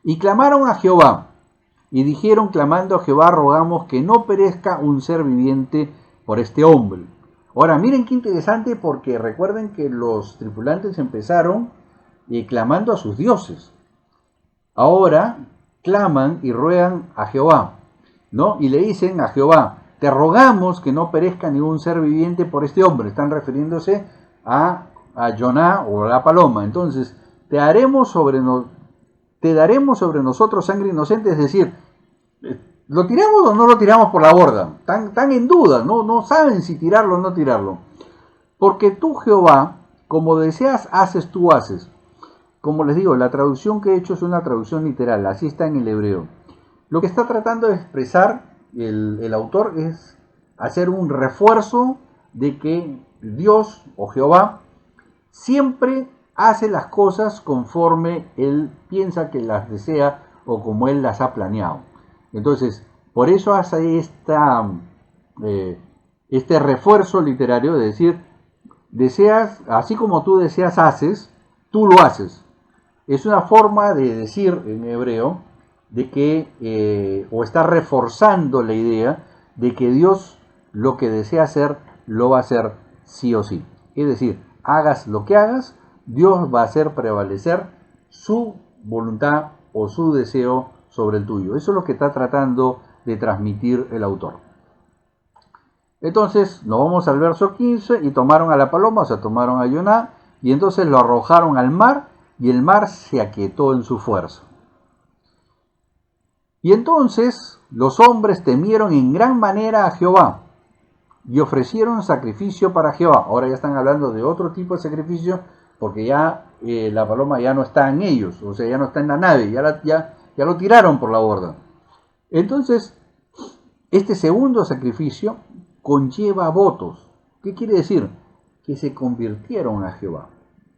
Y clamaron a Jehová, y dijeron clamando a Jehová, rogamos que no perezca un ser viviente por este hombre. Ahora, miren qué interesante, porque recuerden que los tripulantes empezaron clamando a sus dioses. Ahora claman y ruegan a Jehová, ¿no? Y le dicen a Jehová, te rogamos que no perezca ningún ser viviente por este hombre. Están refiriéndose a Jonás o a la paloma. Entonces, te daremos sobre nosotros sangre inocente, es decir, ¿lo tiramos o no lo tiramos por la borda? Están en duda, no saben si tirarlo o no tirarlo. Porque tú, Jehová, como deseas, haces, tú haces. Como les digo, la traducción que he hecho es una traducción literal, así está en el hebreo. Lo que está tratando de expresar el autor es hacer un refuerzo de que Dios o Jehová siempre hace las cosas conforme él piensa que las desea o como él las ha planeado. Entonces, por eso hace este refuerzo literario de decir, deseas, así como tú deseas haces, tú lo haces. Es una forma de decir en hebreo de que, o está reforzando la idea de que Dios lo que desea hacer, lo va a hacer sí o sí. Es decir, hagas lo que hagas, Dios va a hacer prevalecer su voluntad o su deseo sobre el tuyo. Eso es lo que está tratando de transmitir el autor. Entonces nos vamos al verso 15, y tomaron a la paloma, o sea, tomaron a Yoná, y entonces lo arrojaron al mar, y el mar se aquietó en su fuerza. Y entonces los hombres temieron en gran manera a Jehová, y ofrecieron sacrificio para Jehová. Ahora ya están hablando de otro tipo de sacrificio, porque ya la paloma ya no está en ellos, o sea, ya no está en la nave, ya lo tiraron por la borda. Entonces, este segundo sacrificio conlleva votos. ¿Qué quiere decir? Que se convirtieron a Jehová.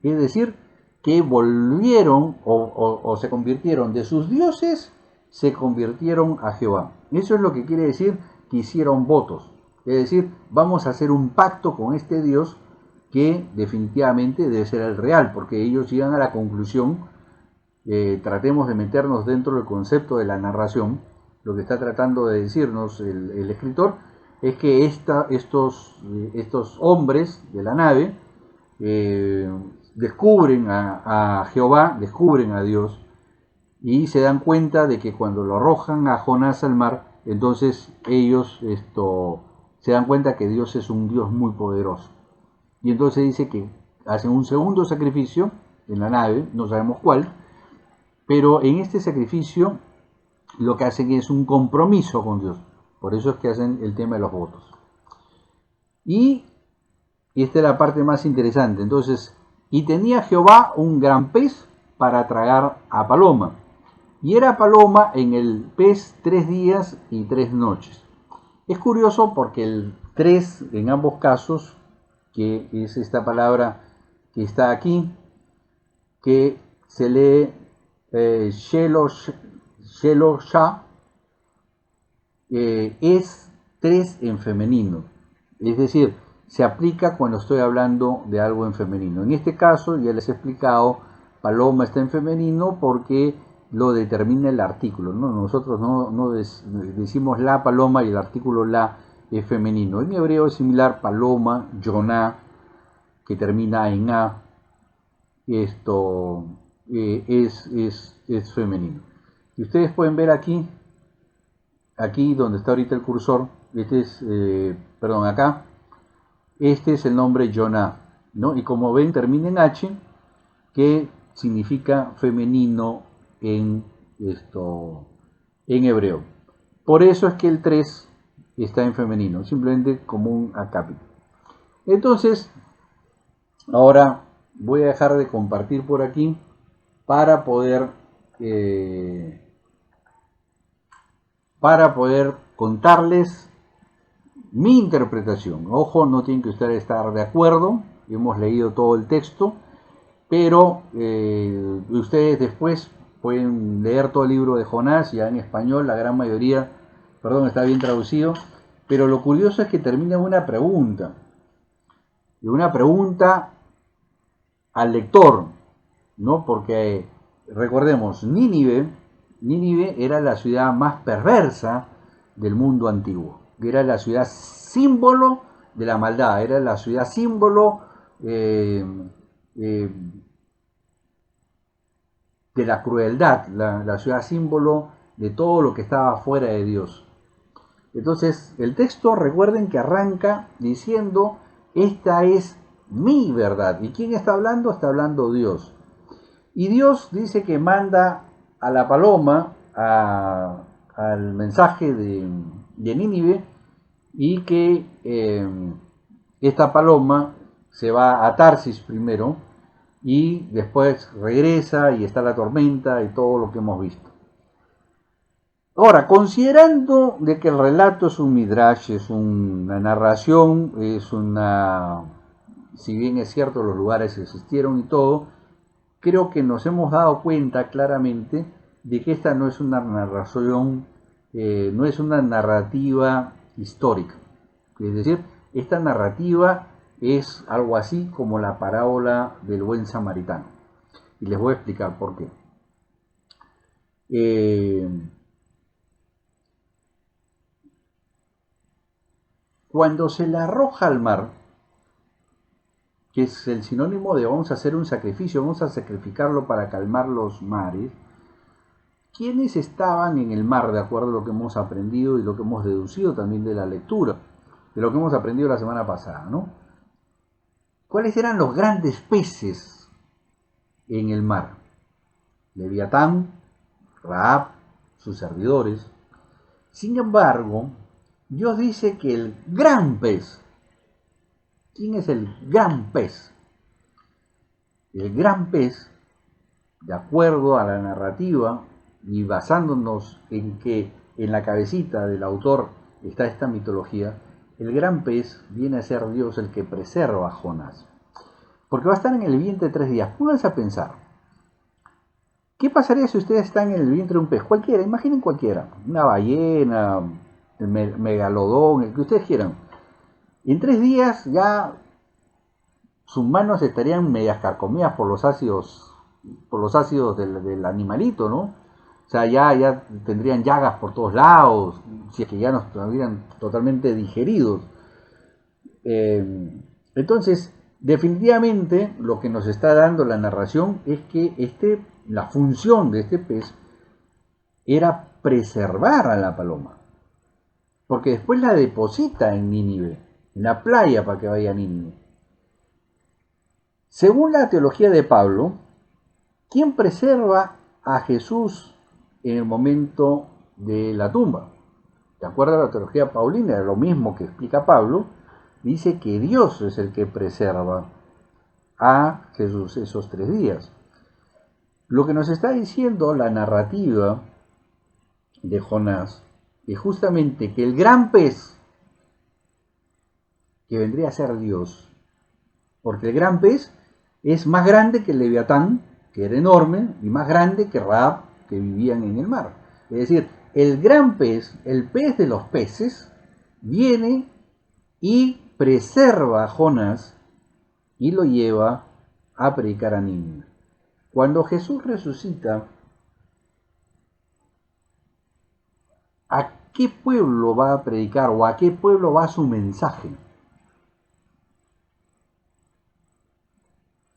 Es decir, que volvieron o se convirtieron de sus dioses, se convirtieron a Jehová. Eso es lo que quiere decir que hicieron votos. Es decir, vamos a hacer un pacto con este Dios que definitivamente debe ser el real, porque ellos llegan a la conclusión, tratemos de meternos dentro del concepto de la narración. Lo que está tratando de decirnos el escritor es que estos hombres de la nave descubren a Jehová, descubren a Dios, y se dan cuenta de que cuando lo arrojan a Jonás al mar, entonces ellos se dan cuenta que Dios es un Dios muy poderoso. Y entonces dice que hacen un segundo sacrificio en la nave, no sabemos cuál, pero en este sacrificio lo que hacen es un compromiso con Dios. Por eso es que hacen el tema de los votos. Y esta es la parte más interesante. Entonces, y tenía Jehová un gran pez para tragar a paloma. Y era paloma en el pez 3 días y 3 noches. Es curioso porque el 3 en ambos casos, que es esta palabra que está aquí, que se lee Shelosha, es 3 en femenino. Es decir, se aplica cuando estoy hablando de algo en femenino. En este caso, ya les he explicado, paloma está en femenino porque lo determina el artículo, ¿no? Nosotros no decimos la paloma y el artículo la es femenino. En hebreo es similar, paloma, Yoná, que termina en a, esto es femenino. Y ustedes pueden ver aquí donde está ahorita el cursor, acá, este es el nombre Yoná, ¿no? Y como ven, termina en H, que significa femenino en hebreo. Por eso es que el 3 está en femenino, simplemente como un acápite. Entonces, ahora voy a dejar de compartir por aquí para poder contarles mi interpretación. Ojo, no tienen que ustedes estar de acuerdo, hemos leído todo el texto, pero ustedes después pueden leer todo el libro de Jonás, ya en español, la gran mayoría, está bien traducido, pero lo curioso es que termina en una pregunta al lector, ¿no? Porque recordemos, Nínive era la ciudad más perversa del mundo antiguo, era la ciudad símbolo de la maldad, era la ciudad símbolo de la crueldad, la ciudad símbolo de todo lo que estaba fuera de Dios. Entonces, el texto, recuerden que arranca diciendo, esta es mi verdad. ¿Y quién está hablando? Está hablando Dios. Y Dios dice que manda a la paloma al mensaje de Nínive, y que esta paloma se va a Tarsis primero y después regresa y está la tormenta y todo lo que hemos visto. Ahora, considerando de que el relato es un midrash, es una narración, si bien es cierto los lugares existieron y todo, creo que nos hemos dado cuenta claramente de que esta no es una narración, no es una narrativa histórica. Es decir, esta narrativa es algo así como la parábola del buen samaritano. Y les voy a explicar por qué. Cuando se le arroja al mar, que es el sinónimo de vamos a hacer un sacrificio, vamos a sacrificarlo para calmar los mares, ¿quiénes estaban en el mar, de acuerdo a lo que hemos aprendido y lo que hemos deducido también de la lectura, de lo que hemos aprendido la semana pasada, ¿no? ¿Cuáles eran los grandes peces en el mar? Leviatán, Rahab, sus servidores. Sin embargo, Dios dice que el gran pez, ¿quién es el gran pez? El gran pez, de acuerdo a la narrativa y basándonos en que en la cabecita del autor está esta mitología, el gran pez viene a ser Dios el que preserva a Jonás. Porque va a estar en el vientre 3 días. Pónganse a pensar. ¿Qué pasaría si ustedes están en el vientre de un pez? Cualquiera, imaginen cualquiera. Una ballena, el megalodón, el que ustedes quieran. En 3 días ya sus manos estarían medias carcomidas por los ácidos del animalito, ¿no? O sea, ya tendrían llagas por todos lados, si es que ya no estuvieran totalmente digeridos. Entonces, definitivamente lo que nos está dando la narración es que la función de este pez era preservar a la paloma, porque después la deposita en Nínive, en la playa para que vaya a Nínive. Según la teología de Pablo, ¿quién preserva a Jesús en el momento de la tumba? De acuerdo a la teología paulina, lo mismo que explica Pablo, dice que Dios es el que preserva a Jesús esos 3 días. Lo que nos está diciendo la narrativa de Jonás es justamente que el gran pez, que vendría a ser Dios, porque el gran pez es más grande que el Leviatán, que era enorme, y más grande que Rahab, que vivían en el mar. Es decir, el gran pez, el pez de los peces, viene y preserva a Jonás y lo lleva a predicar a Nínive. Cuando Jesús resucita, ¿a qué pueblo va a predicar o a qué pueblo va su mensaje?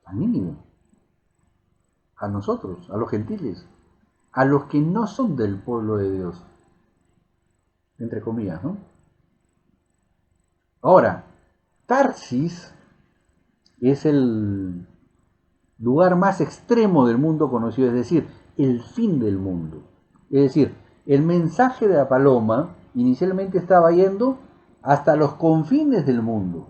A Nínive, a nosotros, a los gentiles, a los que no son del pueblo de Dios, entre comillas, ¿no? Ahora, Tarsis es el lugar más extremo del mundo conocido, es decir, el fin del mundo. Es decir, el mensaje de la paloma inicialmente estaba yendo hasta los confines del mundo.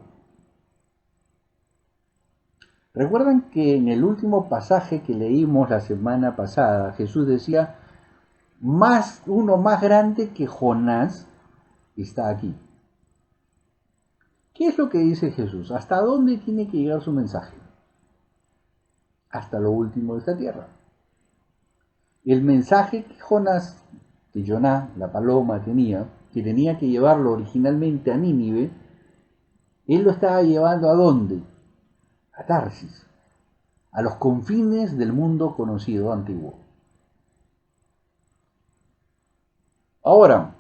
Recuerdan que en el último pasaje que leímos la semana pasada, Jesús decía, uno más grande que Jonás está aquí. ¿Qué es lo que dice Jesús? ¿Hasta dónde tiene que llegar su mensaje? Hasta lo último de esta tierra. El mensaje que Jonás, la paloma, que tenía que llevarlo originalmente a Nínive, él lo estaba llevando ¿a dónde? A Tarsis, a los confines del mundo conocido antiguo. Ahora,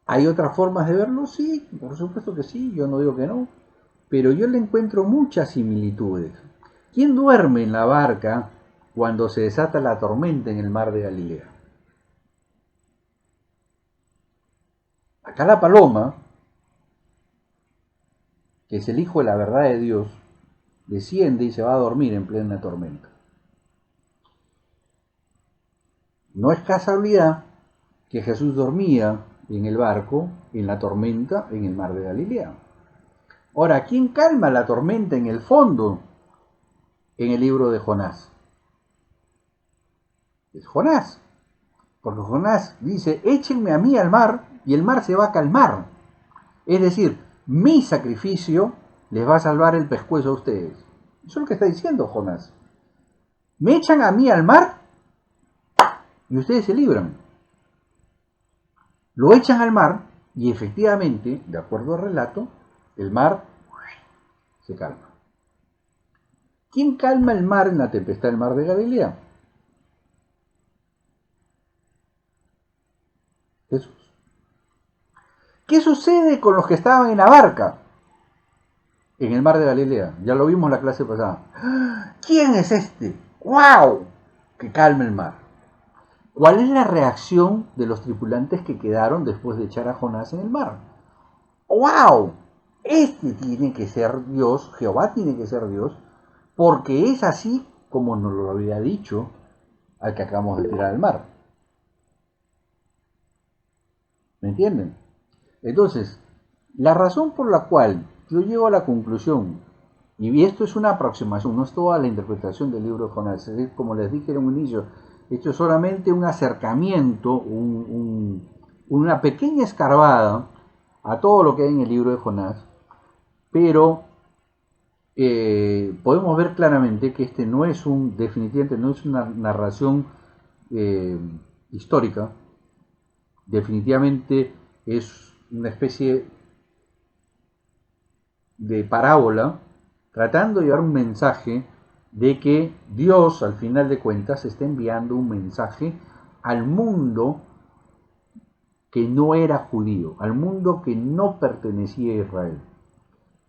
¿hay otras formas de verlo? Sí, por supuesto que sí, yo no digo que no, pero yo le encuentro muchas similitudes. ¿Quién duerme en la barca cuando se desata la tormenta en el mar de Galilea? Acá la paloma, que es el Hijo de la verdad de Dios, desciende y se va a dormir en plena tormenta. No es casualidad que Jesús dormía en el barco, en la tormenta, en el mar de Galilea. Ahora, ¿quién calma la tormenta en el fondo en el libro de Jonás? Es Jonás. Porque Jonás dice, échenme a mí al mar y el mar se va a calmar. Es decir, mi sacrificio les va a salvar el pescuezo a ustedes. Eso es lo que está diciendo Jonás. Me echan a mí al mar y ustedes se libran. Lo echan al mar y efectivamente, de acuerdo al relato, el mar se calma. ¿Quién calma el mar en la tempestad del mar de Galilea? Jesús. ¿Qué sucede con los que estaban en la barca? en el mar de Galilea. Ya lo vimos la clase pasada. ¿Quién es este? ¡Wow! Que calme el mar. ¿Cuál es la reacción de los tripulantes que quedaron después de echar a Jonás en el mar? ¡Wow! Este tiene que ser Dios, Jehová tiene que ser Dios, porque es así como nos lo había dicho al que acabamos de tirar al mar. ¿Me entienden? Entonces, la razón por la cual yo llego a la conclusión, y esto es una aproximación, no es toda la interpretación del libro de Jonás, es como les dije en un inicio, esto es solamente un acercamiento, una pequeña escarbada a todo lo que hay en el libro de Jonás, pero podemos ver claramente que este no es definitivamente no es una narración eh, histórica, definitivamente es una especie de parábola tratando de llevar un mensaje de que Dios al final de cuentas está enviando un mensaje al mundo que no era judío, al mundo que no pertenecía a Israel.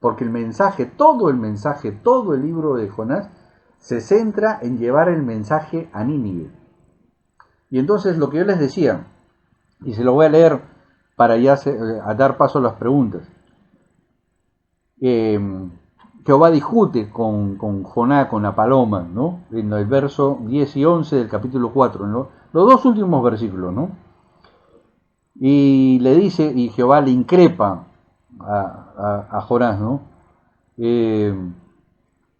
Porque el mensaje, todo el libro de Jonás se centra en llevar el mensaje a Nínive. Y entonces lo que yo les decía, y se lo voy a leer para ya a dar paso a las preguntas. Jehová discute con Jonás, con la paloma, ¿no? En el verso 10 y 11 del capítulo 4, ¿no? Los dos últimos versículos, ¿no? Y le dice, y Jehová le increpa a Jonás, ¿no? Eh,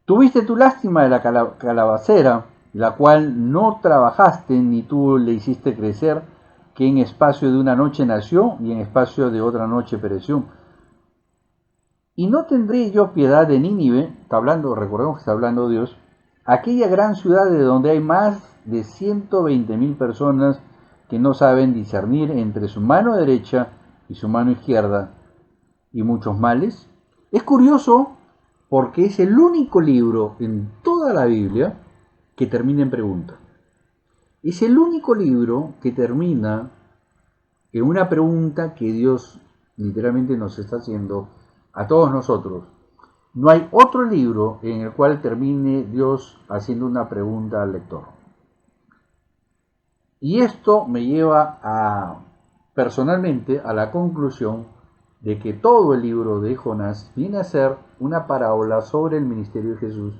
Tuviste tu lástima de la calabacera, la cual no trabajaste ni tú le hiciste crecer, que en espacio de una noche nació y en espacio de otra noche pereció. Y no tendré yo piedad de Nínive, está hablando, recordemos que está hablando Dios, aquella gran ciudad de donde hay más de 120.000 personas que no saben discernir entre su mano derecha y su mano izquierda, y muchos males. Es curioso porque es el único libro en toda la Biblia que termina en pregunta. Es el único libro que termina en una pregunta que Dios literalmente nos está haciendo a todos nosotros. No hay otro libro en el cual termine Dios haciendo una pregunta al lector. Y esto me lleva personalmente a la conclusión de que todo el libro de Jonás viene a ser una parábola sobre el ministerio de Jesús,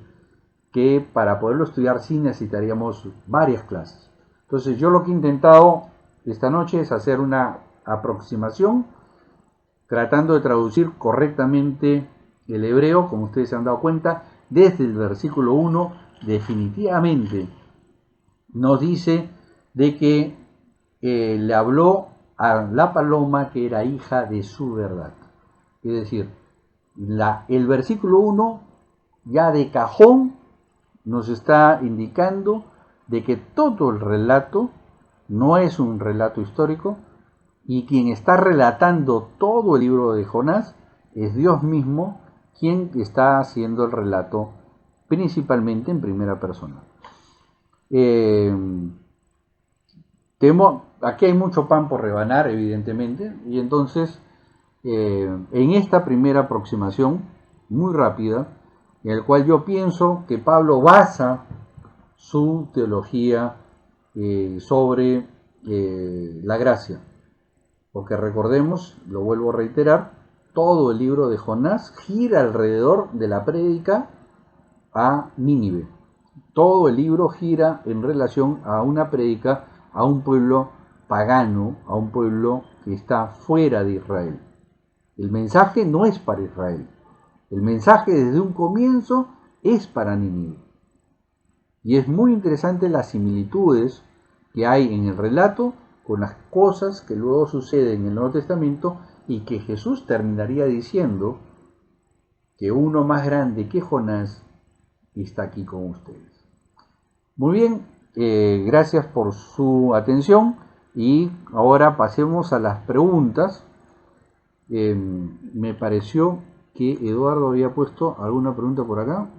que para poderlo estudiar sí necesitaríamos varias clases. Entonces yo lo que he intentado esta noche es hacer una aproximación tratando de traducir correctamente el hebreo, como ustedes se han dado cuenta, desde el versículo 1 definitivamente nos dice de que le habló a la paloma que era hija de su verdad. Es decir, el versículo 1 ya de cajón nos está indicando de que todo el relato no es un relato histórico y quien está relatando todo el libro de Jonás es Dios mismo quien está haciendo el relato principalmente en primera persona. Aquí hay mucho pan por rebanar, evidentemente, y entonces en esta primera aproximación, muy rápida, en el cual yo pienso que Pablo basa su teología sobre la gracia, porque recordemos, lo vuelvo a reiterar, todo el libro de Jonás gira alrededor de la prédica a Nínive. Todo el libro gira en relación a una prédica a un pueblo pagano, a un pueblo que está fuera de Israel. El mensaje no es para Israel. El mensaje desde un comienzo es para Nínive. Y es muy interesante las similitudes que hay en el relato con las cosas que luego suceden en el Nuevo Testamento y que Jesús terminaría diciendo que uno más grande que Jonás está aquí con ustedes. Muy bien, gracias por su atención y ahora pasemos a las preguntas. Me pareció que Eduardo había puesto alguna pregunta por acá.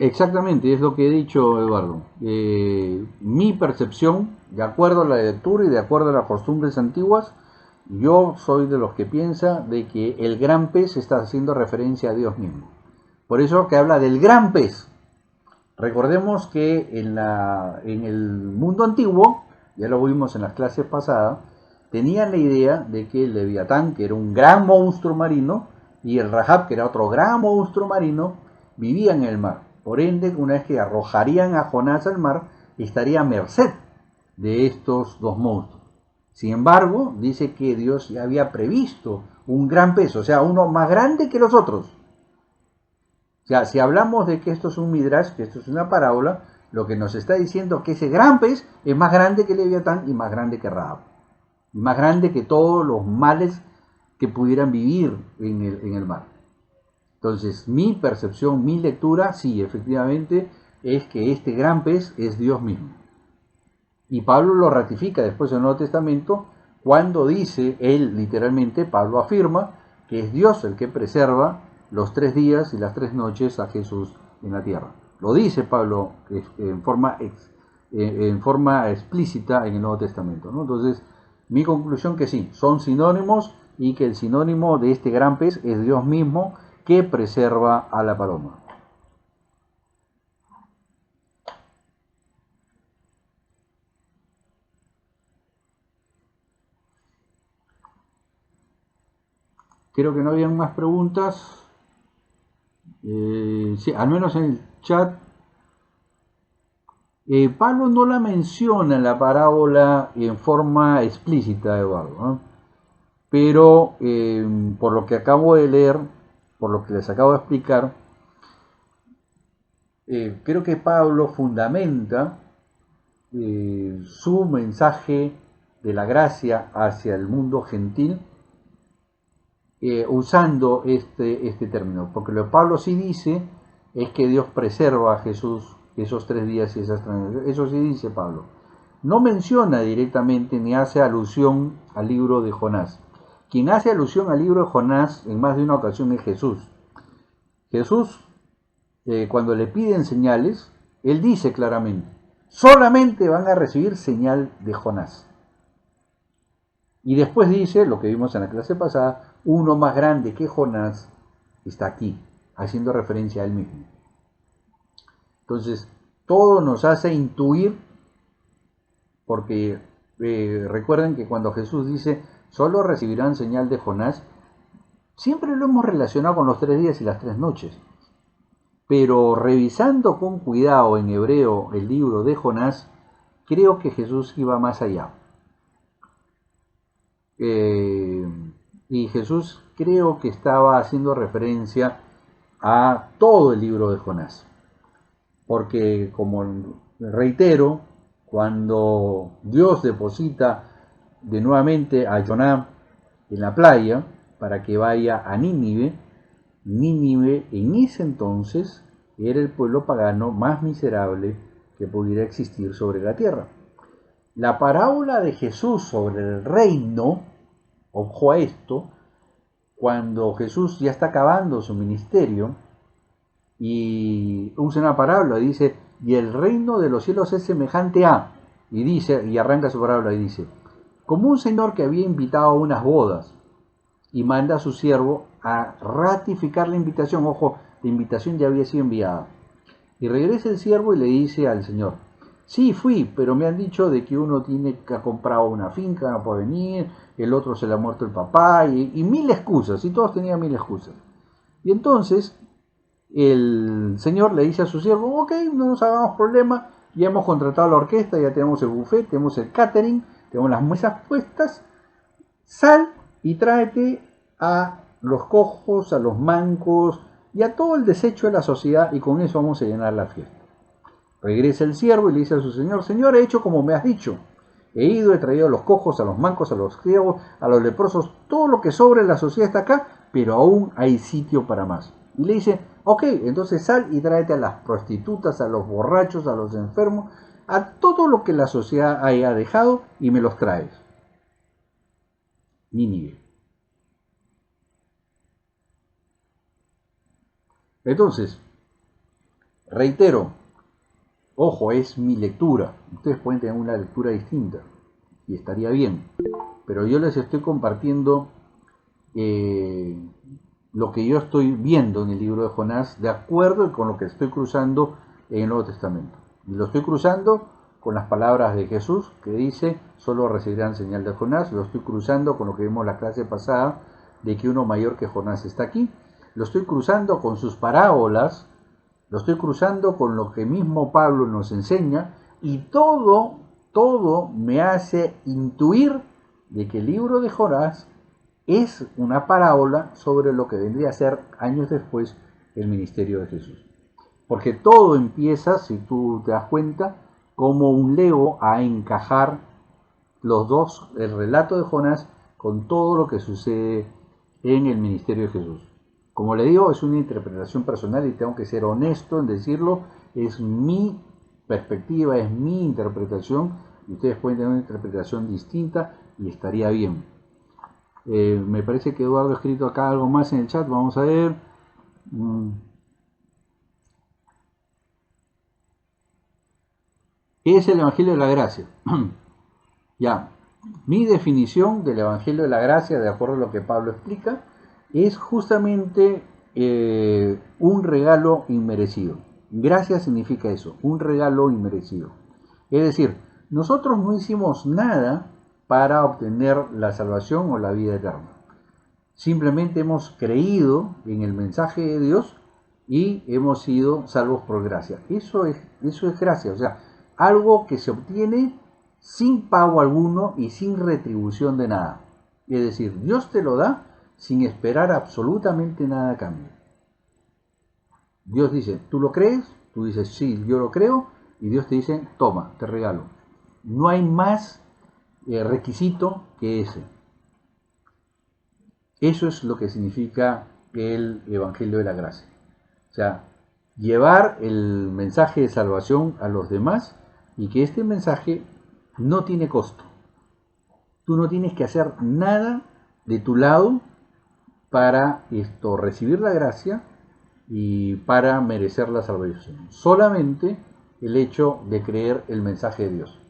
Exactamente, es lo que he dicho, Eduardo. Mi percepción, de acuerdo a la lectura y de acuerdo a las costumbres antiguas, yo soy de los que piensa de que el gran pez está haciendo referencia a Dios mismo. Por eso que habla del gran pez. Recordemos que en el mundo antiguo, ya lo vimos en las clases pasadas, tenían la idea de que el Leviatán, que era un gran monstruo marino, y el Rahab, que era otro gran monstruo marino, vivían en el mar. Por ende, una vez que arrojarían a Jonás al mar, estaría a merced de estos dos monstruos. Sin embargo, dice que Dios ya había previsto un gran pez, o sea, uno más grande que los otros. O sea, si hablamos de que esto es un midrash, que esto es una parábola, lo que nos está diciendo es que ese gran pez es más grande que Leviatán y más grande que Rahab. Y más grande que todos los males que pudieran vivir en el mar. Entonces, mi percepción, mi lectura, sí, efectivamente, es que este gran pez es Dios mismo. Y Pablo lo ratifica después en el Nuevo Testamento cuando dice, él literalmente, Pablo afirma que es Dios el que preserva los 3 días y las 3 noches a Jesús en la tierra. Lo dice Pablo en forma explícita en el Nuevo Testamento, ¿no? Entonces, mi conclusión que sí, son sinónimos y que el sinónimo de este gran pez es Dios mismo que preserva a la paloma. Creo que no habían más preguntas. Sí, al menos en el chat. Pablo no la menciona en la parábola en forma explícita, Eduardo, ¿no? Pero por lo que acabo de leer, por lo que les acabo de explicar, creo que Pablo fundamenta su mensaje de la gracia hacia el mundo gentil usando este término. Porque lo que Pablo sí dice es que Dios preserva a Jesús esos 3 días y esas 3 noches. Eso sí dice Pablo. No menciona directamente ni hace alusión al libro de Jonás. Quien hace alusión al libro de Jonás en más de una ocasión es Jesús. Jesús, cuando le piden señales, él dice claramente, solamente van a recibir señal de Jonás. Y después dice, lo que vimos en la clase pasada, uno más grande que Jonás está aquí, haciendo referencia a él mismo. Entonces, todo nos hace intuir, porque recuerden que cuando Jesús dice, solo recibirán señal de Jonás, siempre lo hemos relacionado con los 3 días y las 3 noches. Pero revisando con cuidado en hebreo el libro de Jonás, creo que Jesús iba más allá. Y Jesús creo que estaba haciendo referencia a todo el libro de Jonás. Porque, como reitero, cuando Dios deposita de nuevamente a Joná en la playa para que vaya a Nínive, Nínive en ese entonces era el pueblo pagano más miserable que pudiera existir sobre la tierra. La parábola de Jesús sobre el reino, ojo a esto, cuando Jesús ya está acabando su ministerio y usa una parábola y dice, y el reino de los cielos es semejante a, y dice, y arranca su parábola y dice, como un señor que había invitado a unas bodas y manda a su siervo a ratificar la invitación, ojo, la invitación ya había sido enviada, y regresa el siervo y le dice al señor, sí, fui, pero me han dicho de que uno tiene que ha comprado una finca, no puede venir, el otro se le ha muerto el papá, y mil excusas, y todos tenían mil excusas. Y entonces el señor le dice a su siervo, ok, no nos hagamos problema, ya hemos contratado la orquesta, ya tenemos el buffet, tenemos el catering, tenemos las mesas puestas, sal y tráete a los cojos, a los mancos y a todo el desecho de la sociedad y con eso vamos a llenar la fiesta. Regresa el siervo y le dice a su señor, señor, he hecho como me has dicho. He ido, he traído a los cojos, a los mancos, a los ciegos, a los leprosos, todo lo que sobre la sociedad está acá, pero aún hay sitio para más. Y le dice, ok, entonces sal y tráete a las prostitutas, a los borrachos, a los enfermos, a todo lo que la sociedad haya dejado y me los traes. Nínive. Entonces, Reitero, ojo, es mi lectura. Ustedes pueden tener una lectura distinta y estaría bien. Pero yo les estoy compartiendo lo que yo estoy viendo en el libro de Jonás, de acuerdo con lo que estoy cruzando en el Nuevo Testamento. Y lo estoy cruzando con las palabras de Jesús, que dice, solo recibirán señal de Jonás. Lo estoy cruzando con lo que vimos en la clase pasada, de que uno mayor que Jonás está aquí. Lo estoy cruzando con sus parábolas, lo estoy cruzando con lo que mismo Pablo nos enseña, y todo me hace intuir de que el libro de Jonás es una parábola sobre lo que vendría a ser años después el ministerio de Jesús. Porque todo empieza, si tú te das cuenta, como un Lego a encajar los dos, el relato de Jonás con todo lo que sucede en el ministerio de Jesús. Como le digo, es una interpretación personal y tengo que ser honesto en decirlo, es mi perspectiva, es mi interpretación, y ustedes pueden tener una interpretación distinta y estaría bien. Me parece que Eduardo ha escrito acá algo más en el chat, vamos a ver. ¿Qué es el Evangelio de la Gracia? Ya, mi definición del Evangelio de la Gracia, de acuerdo a lo que Pablo explica, es justamente un regalo inmerecido. Gracia significa eso, un regalo inmerecido. Es decir, nosotros no hicimos nada para obtener la salvación o la vida eterna. Simplemente hemos creído en el mensaje de Dios y hemos sido salvos por gracia. Eso es gracia, o sea, algo que se obtiene sin pago alguno y sin retribución de nada. Es decir, Dios te lo da sin esperar absolutamente nada a cambio. Dios dice, ¿tú lo crees? Tú dices, sí, yo lo creo. Y Dios te dice, toma, te regalo. No hay más requisito que ese. Eso es lo que significa el Evangelio de la Gracia. O sea, llevar el mensaje de salvación a los demás y que este mensaje no tiene costo. Tú no tienes que hacer nada de tu lado para recibir la gracia y para merecer la salvación. Solamente el hecho de creer el mensaje de Dios.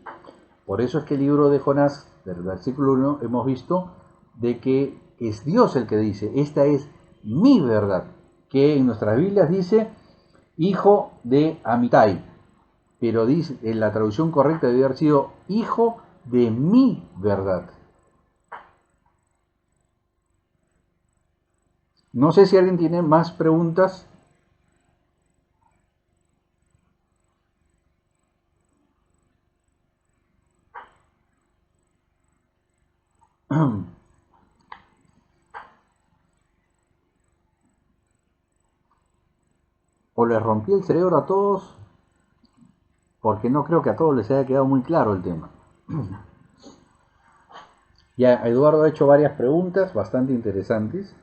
Por eso es que el libro de Jonás, del versículo 1, hemos visto de que es Dios el que dice, esta es mi verdad, que en nuestras Biblias dice hijo de Amitai, pero dice, en la traducción correcta debe haber sido hijo de mi verdad. No sé si alguien tiene más preguntas. O les rompí el cerebro a todos, porque no creo que a todos les haya quedado muy claro el tema. Ya Eduardo ha hecho varias preguntas bastante interesantes.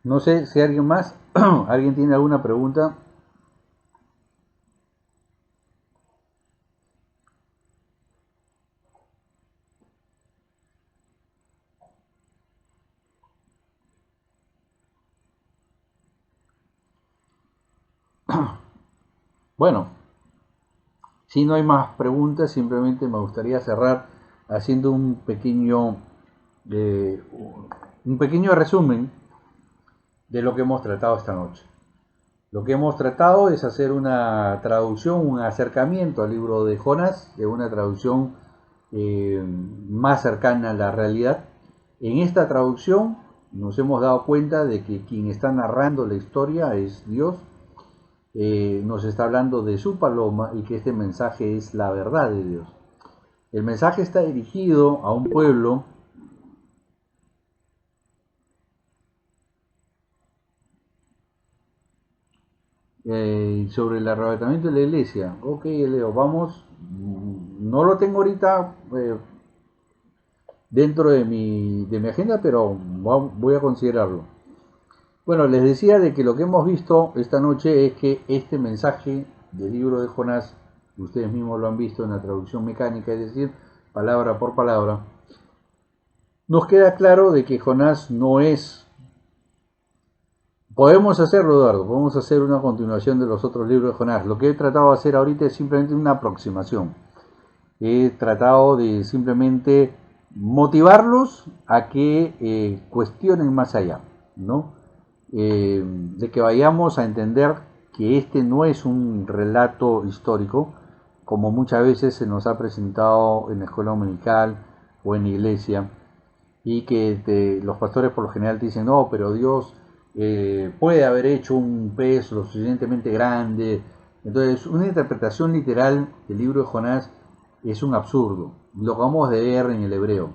No sé si alguien más, alguien tiene alguna pregunta. Bueno, si no hay más preguntas, simplemente me gustaría cerrar haciendo un pequeño resumen de lo que hemos tratado esta noche. Lo que hemos tratado es hacer una traducción, un acercamiento al libro de Jonás, de una traducción más cercana a la realidad. En esta traducción nos hemos dado cuenta de que quien está narrando la historia es Dios. Nos está hablando de su paloma y que este mensaje es la verdad de Dios. El mensaje está dirigido a un pueblo sobre el arrebatamiento de la iglesia. Ok, Leo, vamos. No lo tengo ahorita dentro de mi agenda, pero voy a considerarlo. Bueno, les decía de que lo que hemos visto esta noche es que este mensaje del libro de Jonás, ustedes mismos lo han visto en la traducción mecánica, es decir, palabra por palabra, nos queda claro de que Jonás no es Podemos hacerlo, Eduardo, podemos hacer una continuación de los otros libros de Jonás. Lo que he tratado de hacer ahorita es simplemente una aproximación. He tratado de simplemente motivarlos a que cuestionen más allá, ¿no? De que vayamos a entender que este no es un relato histórico, como muchas veces se nos ha presentado en la escuela dominical o en la iglesia, y que los pastores por lo general te dicen, no, pero Dios puede haber hecho un pez lo suficientemente grande. Entonces, una interpretación literal del libro de Jonás es un absurdo. Lo acabamos de ver en el hebreo,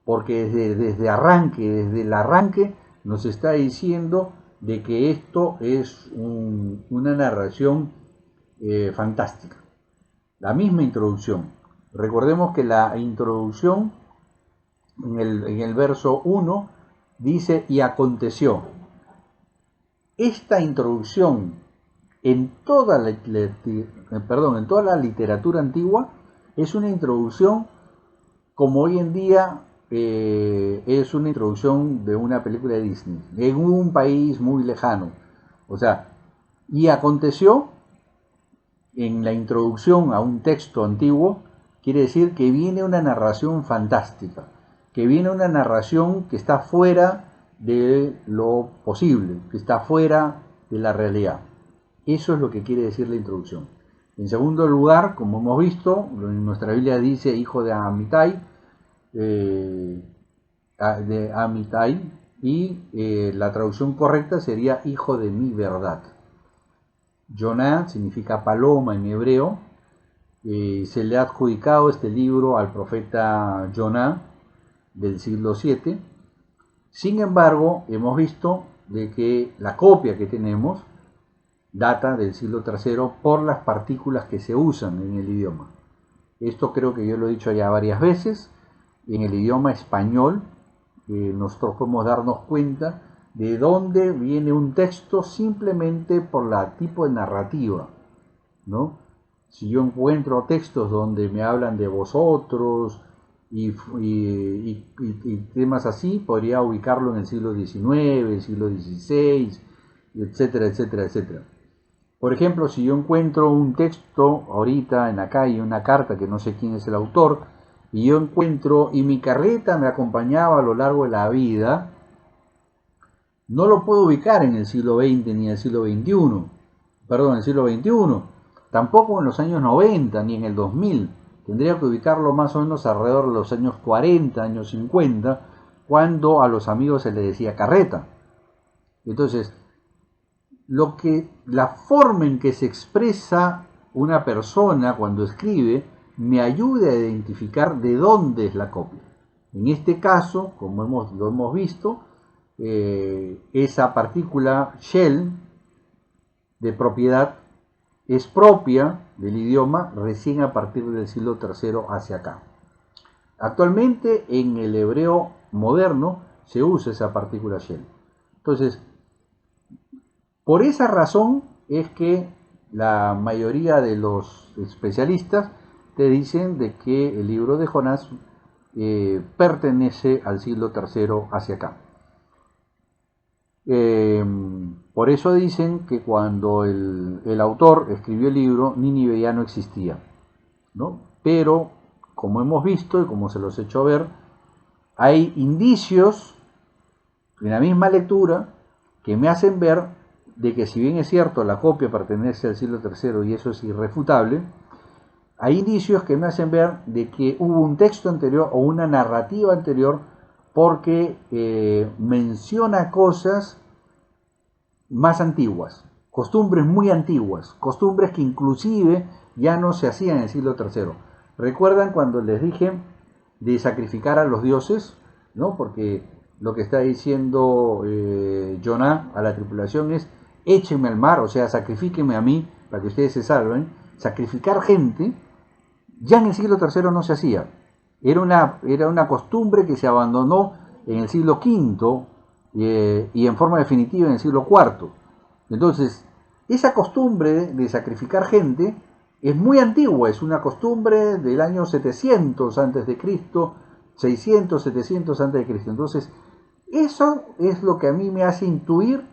porque desde el arranque nos está diciendo de que esto es una narración fantástica. La misma introducción. Recordemos que la introducción en el verso 1 dice, y aconteció. Esta introducción en toda en toda la literatura antigua es una introducción como hoy en día es una introducción de una película de Disney, en un país muy lejano. O sea, y aconteció en la introducción a un texto antiguo, quiere decir que viene una narración fantástica, que viene una narración que está fuera de lo posible, que está fuera de la realidad. Eso es lo que quiere decir la introducción. En segundo lugar, como hemos visto, en nuestra Biblia dice hijo de Amitai, y la traducción correcta sería hijo de mi verdad. Jonah significa paloma en hebreo. Se le ha adjudicado este libro al profeta Jonah del siglo VII. Sin embargo, hemos visto de que la copia que tenemos data del siglo III por las partículas que se usan en el idioma. Esto creo que yo lo he dicho ya varias veces. En el idioma español nosotros podemos darnos cuenta de dónde viene un texto simplemente por la tipo de narrativa, ¿no? Si yo encuentro textos donde me hablan de vosotros y temas así, podría ubicarlo en el siglo XIX, el siglo XVI, etcétera, etcétera, etcétera. Por ejemplo, si yo encuentro un texto ahorita en la calle, una carta que no sé quién es el autor, y yo encuentro, y mi carreta me acompañaba a lo largo de la vida, no lo puedo ubicar en el siglo XX ni en el siglo XXI, perdón, en el siglo XXI, tampoco en los años 90 ni en el 2000, tendría que ubicarlo más o menos alrededor de los años 40, años 50, cuando a los amigos se les decía carreta. Entonces, la forma en que se expresa una persona cuando escribe me ayuda a identificar de dónde es la copia. En este caso, como lo hemos visto, esa partícula shell de propiedad es propia del idioma recién a partir del siglo III hacia acá. Actualmente en el hebreo moderno se usa esa partícula shell. Entonces, por esa razón es que la mayoría de los especialistas te dicen de que el libro de Jonás pertenece al siglo III hacia acá. Por eso dicen que cuando el autor escribió el libro, Nínive ya no existía, ¿no? Pero, como hemos visto y como se los he hecho ver, hay indicios en la misma lectura que me hacen ver de que, si bien es cierto, la copia pertenece al siglo III y eso es irrefutable, hay indicios que me hacen ver de que hubo un texto anterior o una narrativa anterior, porque menciona cosas más antiguas, costumbres muy antiguas, costumbres que inclusive ya no se hacían en el siglo III. ¿Recuerdan cuando les dije de sacrificar a los dioses? ¿No? Porque lo que está diciendo Jonah a la tripulación es: échenme al mar, o sea, sacrifíquenme a mí para que ustedes se salven. Sacrificar gente ya en el siglo III no se hacía. Era una costumbre que se abandonó en el siglo V y en forma definitiva en el siglo IV. Entonces, esa costumbre de sacrificar gente es muy antigua, es una costumbre del año 700 a.C., 600, 700 a.C. Entonces, eso es lo que a mí me hace intuir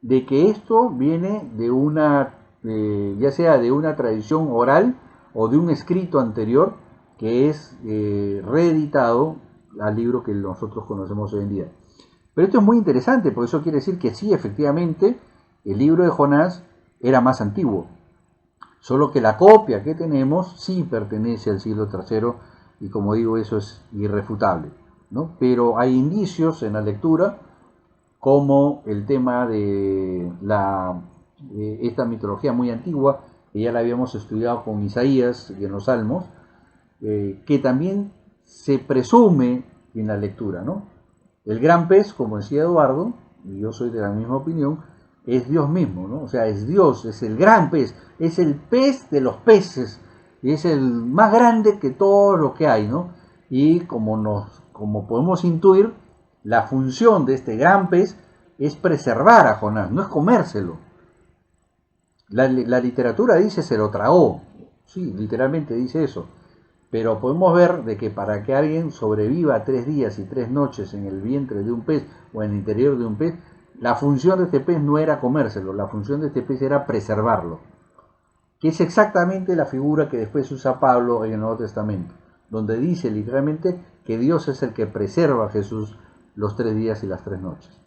de que esto viene de una, ya sea de una tradición oral o de un escrito anterior que es reeditado al libro que nosotros conocemos hoy en día. Pero esto es muy interesante, porque eso quiere decir que sí, efectivamente, el libro de Jonás era más antiguo. Solo que la copia que tenemos sí pertenece al siglo III y, como digo, eso es irrefutable, ¿no? Pero hay indicios en la lectura, como el tema de esta mitología muy antigua, que ya la habíamos estudiado con Isaías y en los Salmos, que también se presume en la lectura, ¿no? El gran pez, como decía Eduardo, y yo soy de la misma opinión, es Dios mismo, ¿no? O sea, es Dios, es el gran pez, es el pez de los peces, y es el más grande que todo lo que hay, ¿no? Y como podemos intuir, la función de este gran pez es preservar a Jonás, no es comérselo. La literatura dice se lo tragó, sí, literalmente dice eso. Pero podemos ver de que para que alguien sobreviva 3 días y 3 noches en el vientre de un pez o en el interior de un pez, la función de este pez no era comérselo, la función de este pez era preservarlo, que es exactamente la figura que después usa Pablo en el Nuevo Testamento, donde dice literalmente que Dios es el que preserva a Jesús los 3 días y las 3 noches.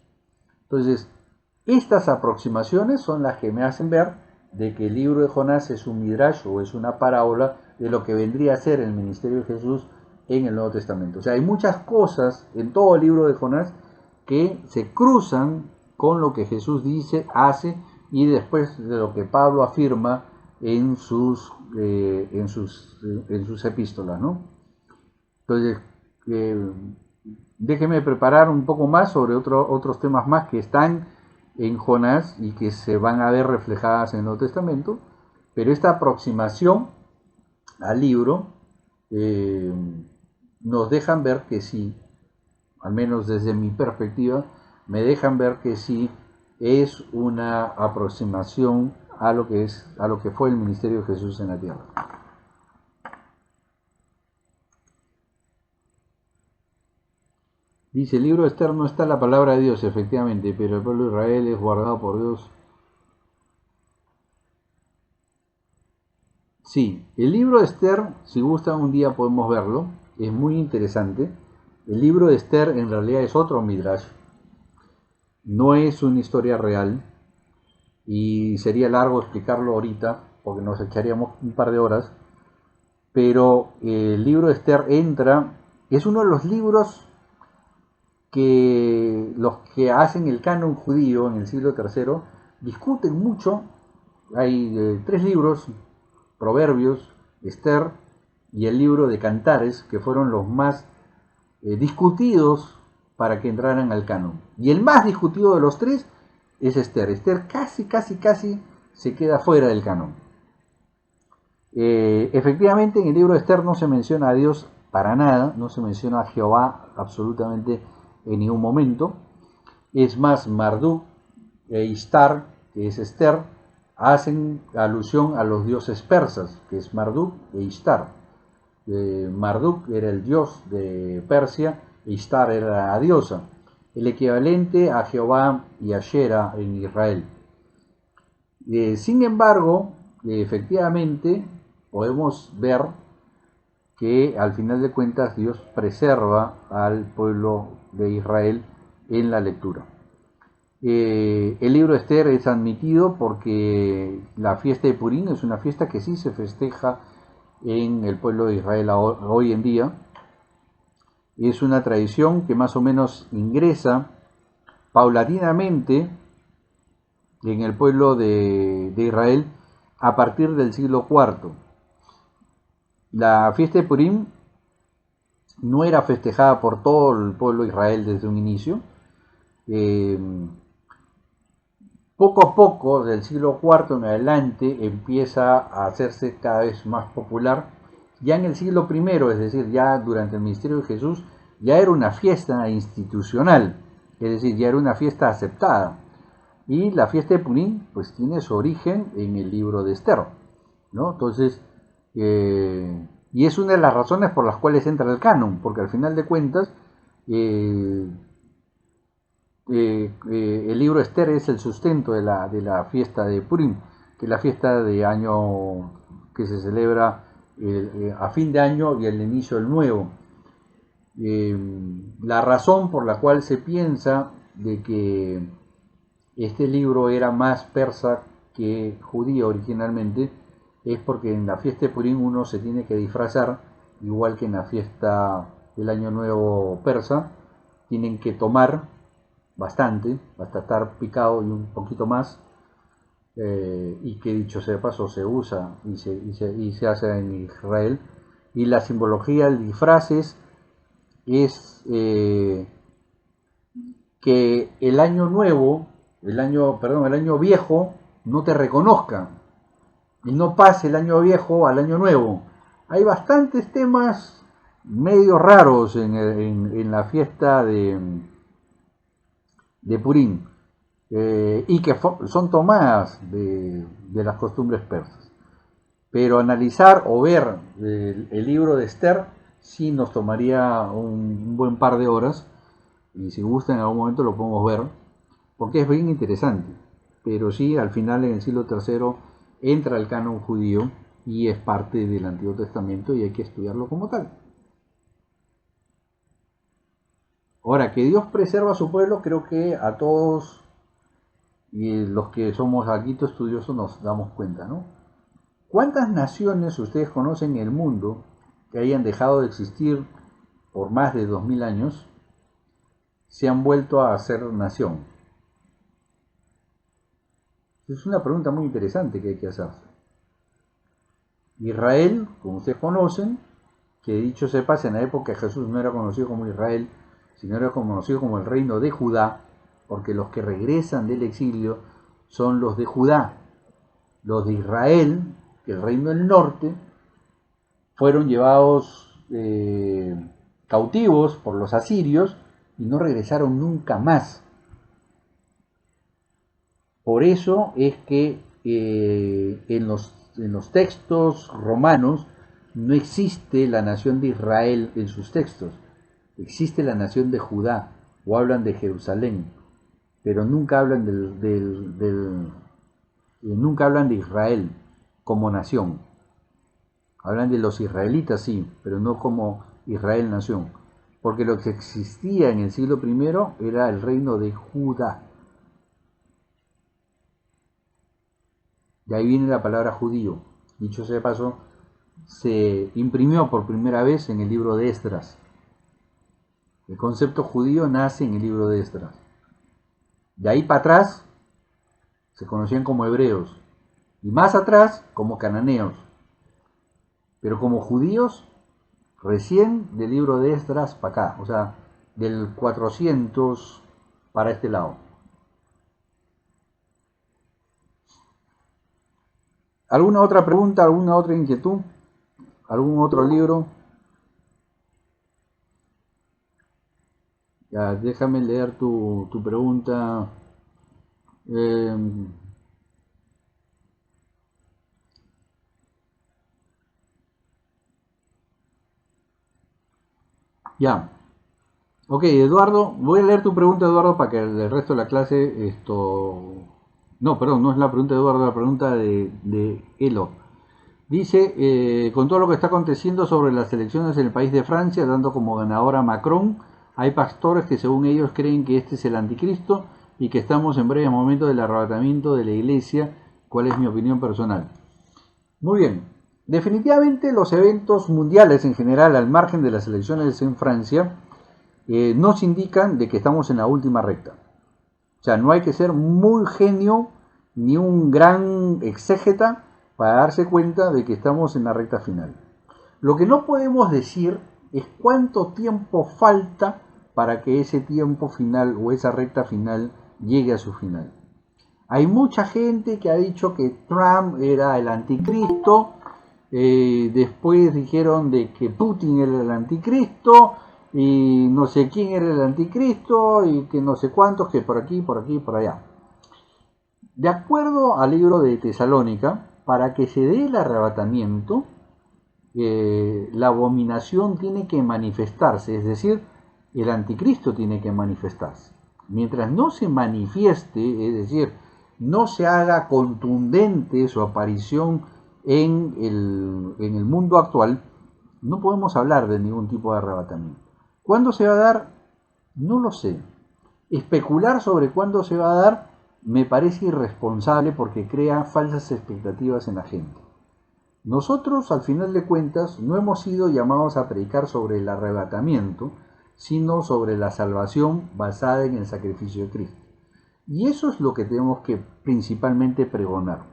Entonces, estas aproximaciones son las que me hacen ver de que el libro de Jonás es un midrash o es una parábola de lo que vendría a ser el ministerio de Jesús en el Nuevo Testamento. O sea, hay muchas cosas en todo el libro de Jonás que se cruzan con lo que Jesús dice, hace y después de lo que Pablo afirma en sus epístolas, ¿no? Entonces, déjeme preparar un poco más sobre otros temas más que están en Jonás y que se van a ver reflejadas en el Nuevo Testamento, pero esta aproximación al libro nos dejan ver que sí, al menos desde mi perspectiva, me dejan ver que sí es una aproximación a lo que fue el ministerio de Jesús en la tierra. Dice, el libro de Esther no está la palabra de Dios, efectivamente, pero el pueblo de Israel es guardado por Dios. Sí, el libro de Esther, si gustan un día podemos verlo, es muy interesante. El libro de Esther en realidad es otro midrash, no es una historia real y sería largo explicarlo ahorita porque nos echaríamos un par de horas, pero el libro de Esther es uno de los libros que los que hacen el canon judío en el siglo III discuten mucho. Hay 3 libros, Proverbios, Esther y el libro de Cantares, que fueron los más discutidos para que entraran al canon. Y el más discutido de los 3 es Esther. Esther casi se queda fuera del canon. Efectivamente, en el libro de Esther no se menciona a Dios para nada, no se menciona a Jehová absolutamente en ningún momento. Es más, Marduk e Ishtar, que es Esther, hacen alusión a los dioses persas, que es Marduk e Ishtar. Marduk era el dios de Persia, e Ishtar era la diosa, el equivalente a Jehová y a Shera en Israel. Sin embargo, efectivamente, podemos ver que al final de cuentas Dios preserva al pueblo de Israel en la lectura. El libro de Esther es admitido porque la fiesta de Purim es una fiesta que sí se festeja en el pueblo de Israel hoy en día. Es una tradición que más o menos ingresa paulatinamente en el pueblo de Israel a partir del siglo IV. La fiesta de Purim no era festejada por todo el pueblo de Israel desde un inicio. Poco a poco, del siglo IV en adelante, empieza a hacerse cada vez más popular. Ya en el siglo I, es decir, ya durante el ministerio de Jesús, ya era una fiesta institucional, es decir, ya era una fiesta aceptada. Y la fiesta de Purim, pues tiene su origen en el libro de Esther, ¿no? Entonces, y es una de las razones por las cuales entra el canon, porque al final de cuentas, el libro Esther es el sustento de la fiesta de Purim, que es la fiesta de año que se celebra a fin de año y el inicio del nuevo. La razón por la cual se piensa de que este libro era más persa que judío originalmente es porque en la fiesta de Purim uno se tiene que disfrazar, igual que en la fiesta del año nuevo persa, tienen que tomar bastante, hasta estar picado y un poquito más, y que dicho sea de paso se usa y se hace en Israel. Y la simbología del disfraces es que el año nuevo, el año viejo no te reconozca y no pase el año viejo al año nuevo. Hay bastantes temas medio raros en la fiesta de Purim, y que son tomadas de las costumbres persas. Pero analizar o ver el libro de Esther sí nos tomaría un buen par de horas, y si gusta en algún momento lo podemos ver, porque es bien interesante. Pero sí, al final en el siglo III entra el canon judío y es parte del Antiguo Testamento y hay que estudiarlo como tal. Ahora, que Dios preserva a su pueblo, creo que a todos y los que somos aquí estudiosos nos damos cuenta, ¿no? ¿Cuántas naciones ustedes conocen en el mundo que hayan dejado de existir por más de 2000 años se han vuelto a ser nación? Es una pregunta muy interesante que hay que hacerse. Israel, como ustedes conocen, que dicho se pasa, en la época de Jesús no era conocido como Israel, sino era conocido como el reino de Judá, porque los que regresan del exilio son los de Judá. Los de Israel, que el reino del norte, fueron llevados cautivos por los asirios y no regresaron nunca más. Por eso es que en los textos romanos no existe la nación de Israel en sus textos, existe la nación de Judá, o hablan de Jerusalén, pero nunca hablan nunca hablan de Israel como nación. Hablan de los israelitas, sí, pero no como Israel nación, porque lo que existía en el siglo I era el reino de Judá. De ahí viene la palabra judío. Dicho sea de paso, se imprimió por primera vez en el libro de Esdras. El concepto judío nace en el libro de Esdras. De ahí para atrás se conocían como hebreos, y más atrás como cananeos. Pero como judíos, recién del libro de Esdras para acá, o sea, del 400 para este lado. ¿Alguna otra pregunta, alguna otra inquietud? ¿Algún otro libro? Ya, déjame leer tu pregunta. Ya. Ok, Eduardo, voy a leer tu pregunta, Eduardo, para que el resto de la clase No, perdón, no es la pregunta de Eduardo, la pregunta de Elo. Dice, con todo lo que está aconteciendo sobre las elecciones en el país de Francia, dando como ganador a Macron, hay pastores que según ellos creen que este es el anticristo y que estamos en breves momentos del arrebatamiento de la iglesia. ¿Cuál es mi opinión personal? Muy bien, definitivamente los eventos mundiales en general, al margen de las elecciones en Francia, nos indican de que estamos en la última recta. O sea, no hay que ser muy genio ni un gran exégeta para darse cuenta de que estamos en la recta final. Lo que no podemos decir es cuánto tiempo falta para que ese tiempo final o esa recta final llegue a su final. Hay mucha gente que ha dicho que Trump era el anticristo, después dijeron de que Putin era el anticristo, y no sé quién era el anticristo, y que no sé cuántos, que por aquí, por aquí, por allá. De acuerdo al libro de Tesalónica, para que se dé el arrebatamiento, la abominación tiene que manifestarse, es decir, el anticristo tiene que manifestarse. mientras no se manifieste, es decir, no se haga contundente su aparición en el mundo actual, no podemos hablar de ningún tipo de arrebatamiento. ¿Cuándo se va a dar? No lo sé. Especular sobre cuándo se va a dar me parece irresponsable porque crea falsas expectativas en la gente. Nosotros, al final de cuentas, no hemos sido llamados a predicar sobre el arrebatamiento, sino sobre la salvación basada en el sacrificio de Cristo. Y eso es lo que tenemos que principalmente pregonar.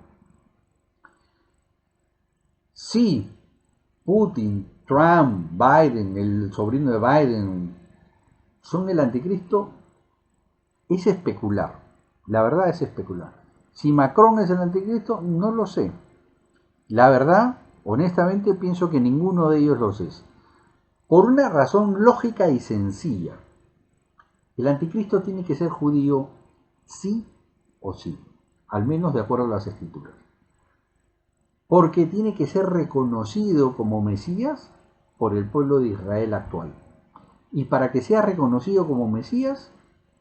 Si Putin, Trump, Biden, el sobrino de Biden, son el anticristo, es especular. La verdad es especular. Si Macron es el anticristo, no lo sé. La verdad, honestamente, pienso que ninguno de ellos los es. Por una razón lógica y sencilla. El anticristo tiene que ser judío sí o sí, al menos de acuerdo a las escrituras. Porque tiene que ser reconocido como Mesías por el pueblo de Israel actual. Y para que sea reconocido como Mesías,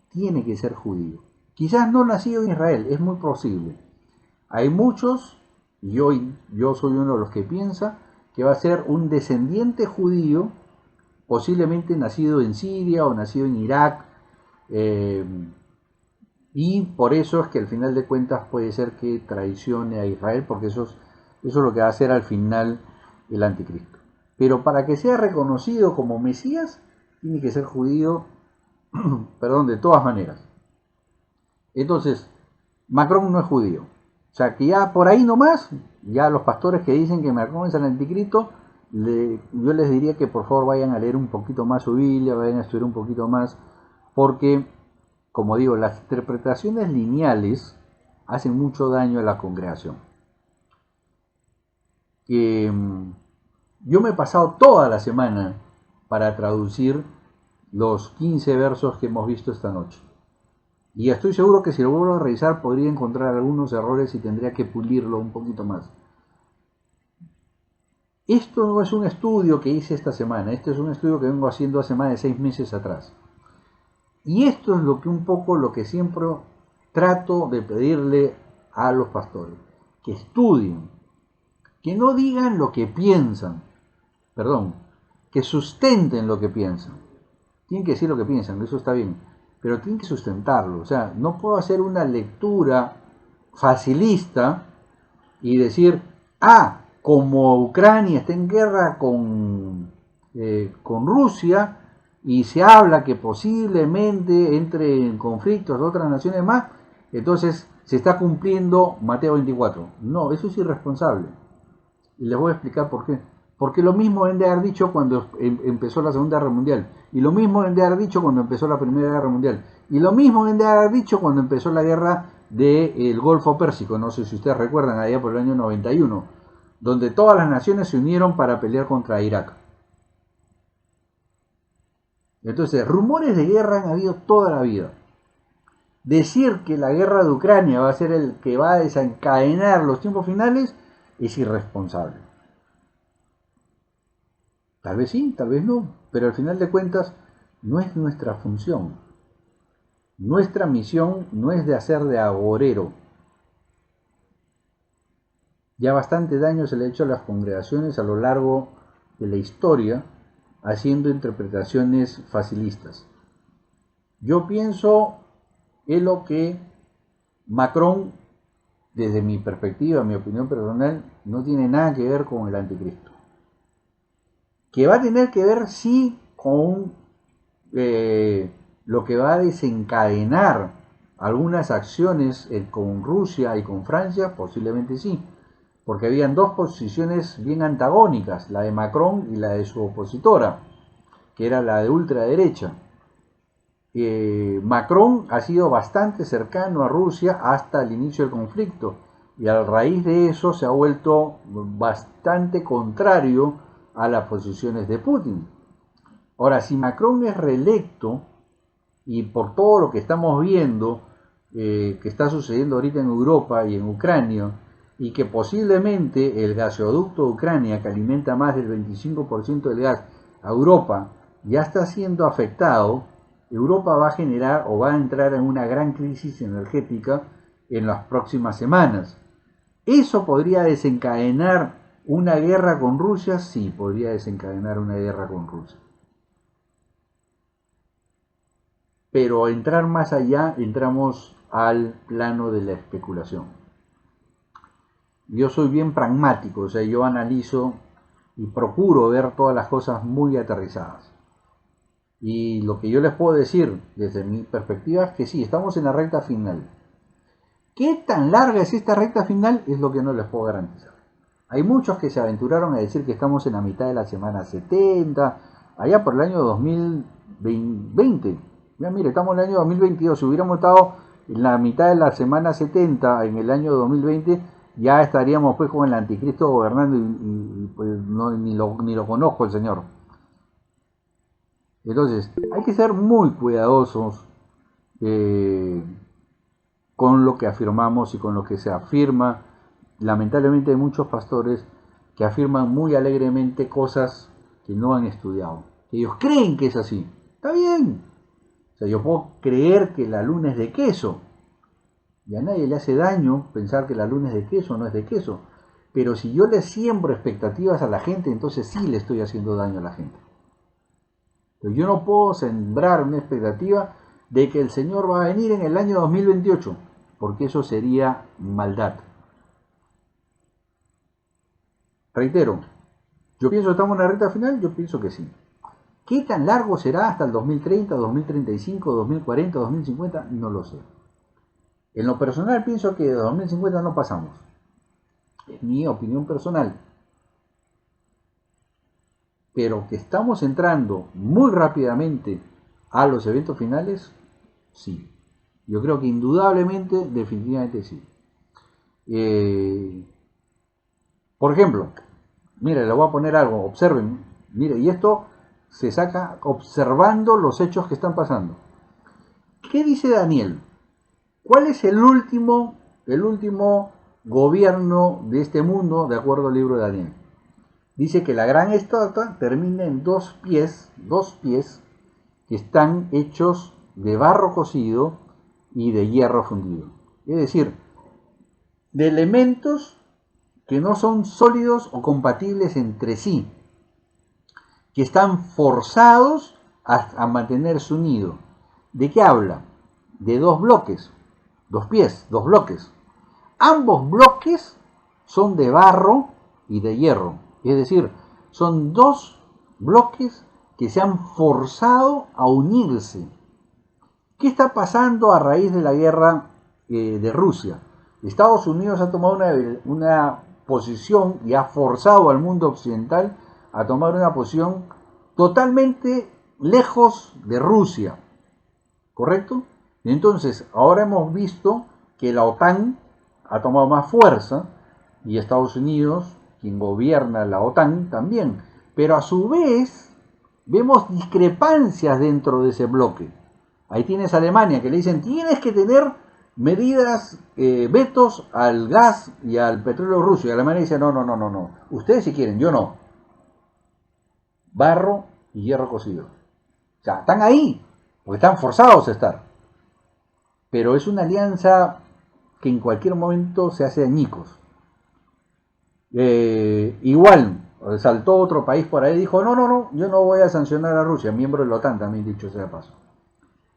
tiene que ser judío. Quizás no nacido en Israel, es muy posible. Hay muchos, y yo soy uno de los que piensa, que va a ser un descendiente judío, posiblemente nacido en Siria o nacido en Irak, y por eso es que al final de cuentas puede ser que traicione a Israel, porque eso es lo que va a hacer al final el anticristo. Pero para que sea reconocido como Mesías, tiene que ser judío, perdón, de todas maneras. Entonces, Macron no es judío. O sea, que ya por ahí nomás, ya los pastores que dicen que Macron es el anticristo, yo les diría que por favor vayan a leer un poquito más su Biblia, vayan a estudiar un poquito más, porque, como digo, las interpretaciones lineales hacen mucho daño a la congregación. Yo me he pasado toda la semana para traducir los 15 versos que hemos visto esta noche. Y estoy seguro que si lo vuelvo a revisar podría encontrar algunos errores y tendría que pulirlo un poquito más. Esto no es un estudio que hice esta semana, este es un estudio que vengo haciendo hace más de 6 meses atrás. Y esto es lo que siempre trato de pedirle a los pastores, que estudien, que no digan lo que piensan, que sustenten lo que piensan. Tienen que decir lo que piensan, eso está bien, pero tienen que sustentarlo. O sea, no puedo hacer una lectura facilista y decir, como Ucrania está en guerra con Rusia y se habla que posiblemente entre en conflictos de otras naciones más, entonces se está cumpliendo Mateo 24. No, eso es irresponsable. Y les voy a explicar por qué. Porque lo mismo deben de haber dicho cuando empezó la Segunda Guerra Mundial. Y lo mismo deben de haber dicho cuando empezó la Primera Guerra Mundial. Y lo mismo deben de haber dicho cuando empezó la guerra del Golfo Pérsico. No sé si ustedes recuerdan, allá por el año 91. Donde todas las naciones se unieron para pelear contra Irak. Entonces, rumores de guerra han habido toda la vida. Decir que la guerra de Ucrania va a ser el que va a desencadenar los tiempos finales es irresponsable. Tal vez sí, tal vez no, pero al final de cuentas no es nuestra función. Nuestra misión no es de hacer de agorero. Ya bastante daño se le ha hecho a las congregaciones a lo largo de la historia haciendo interpretaciones facilistas. Yo pienso en lo que Macron, desde mi perspectiva, mi opinión personal, no tiene nada que ver con el anticristo. Que va a tener que ver sí con lo que va a desencadenar algunas acciones con Rusia y con Francia, posiblemente sí, porque habían dos posiciones bien antagónicas, la de Macron y la de su opositora, que era la de ultraderecha. Macron ha sido bastante cercano a Rusia hasta el inicio del conflicto y a raíz de eso se ha vuelto bastante contrario a las posiciones de Putin. Ahora, si Macron es reelecto y por todo lo que estamos viendo que está sucediendo ahorita en Europa y en Ucrania, y que posiblemente el gasoducto de Ucrania, que alimenta más del 25% del gas a Europa, ya está siendo afectado, Europa va a generar o va a entrar en una gran crisis energética en las próximas semanas. ¿Eso podría desencadenar una guerra con Rusia? Sí, podría desencadenar una guerra con Rusia. Pero entrar más allá, entramos al plano de la especulación. Yo soy bien pragmático, o sea, yo analizo y procuro ver todas las cosas muy aterrizadas. Y lo que yo les puedo decir desde mi perspectiva es que sí, estamos en la recta final. ¿Qué tan larga es esta recta final? Es lo que no les puedo garantizar. Hay muchos que se aventuraron a decir que estamos en la mitad de la semana 70, allá por el año 2020. Ya mire, estamos en el año 2022. Si hubiéramos estado en la mitad de la semana 70 en el año 2020, ya estaríamos pues con el anticristo gobernando y pues no, ni lo conozco el señor. Entonces, hay que ser muy cuidadosos con lo que afirmamos y con lo que se afirma. Lamentablemente hay muchos pastores que afirman muy alegremente cosas que no han estudiado. Ellos creen que es así. Está bien. O sea, yo puedo creer que la luna es de queso. Y a nadie le hace daño pensar que la luna es de queso o no es de queso. Pero si yo le siembro expectativas a la gente, entonces sí le estoy haciendo daño a la gente. Pero yo no puedo sembrar una expectativa de que el Señor va a venir en el año 2028, porque eso sería maldad. Reitero, yo pienso que estamos en la recta final, yo pienso que sí. ¿Qué tan largo será hasta el 2030, 2035, 2040, 2050? No lo sé. En lo personal pienso que de 2050 no pasamos. Es mi opinión personal. Pero que estamos entrando muy rápidamente a los eventos finales, sí. Yo creo que indudablemente, definitivamente sí. Por ejemplo, mire, le voy a poner algo, observen, mire, y esto se saca observando los hechos que están pasando. ¿Qué dice Daniel? ¿Cuál es el último gobierno de este mundo de acuerdo al libro de Daniel? Dice que la gran estatua termina en dos pies que están hechos de barro cocido y de hierro fundido. Es decir, de elementos que no son sólidos o compatibles entre sí, que están forzados a mantenerse unidos. ¿De qué habla? De dos bloques, dos pies, dos bloques. Ambos bloques son de barro y de hierro. Es decir, son dos bloques que se han forzado a unirse. ¿Qué está pasando a raíz de la guerra de Rusia? Estados Unidos ha tomado una posición y ha forzado al mundo occidental a tomar una posición totalmente lejos de Rusia. ¿Correcto? Entonces, ahora hemos visto que la OTAN ha tomado más fuerza y Estados Unidos, quien gobierna la OTAN, también. Pero a su vez, vemos discrepancias dentro de ese bloque. Ahí tienes a Alemania que le dicen, tienes que tener medidas, vetos al gas y al petróleo ruso. Y Alemania dice, no. Ustedes si quieren, yo no. Barro y hierro cocido. O sea, están ahí, porque están forzados a estar. Pero es una alianza que en cualquier momento se hace añicos. Igual, saltó otro país por ahí y dijo, no, yo no voy a sancionar a Rusia, miembro de la OTAN también, dicho sea de paso.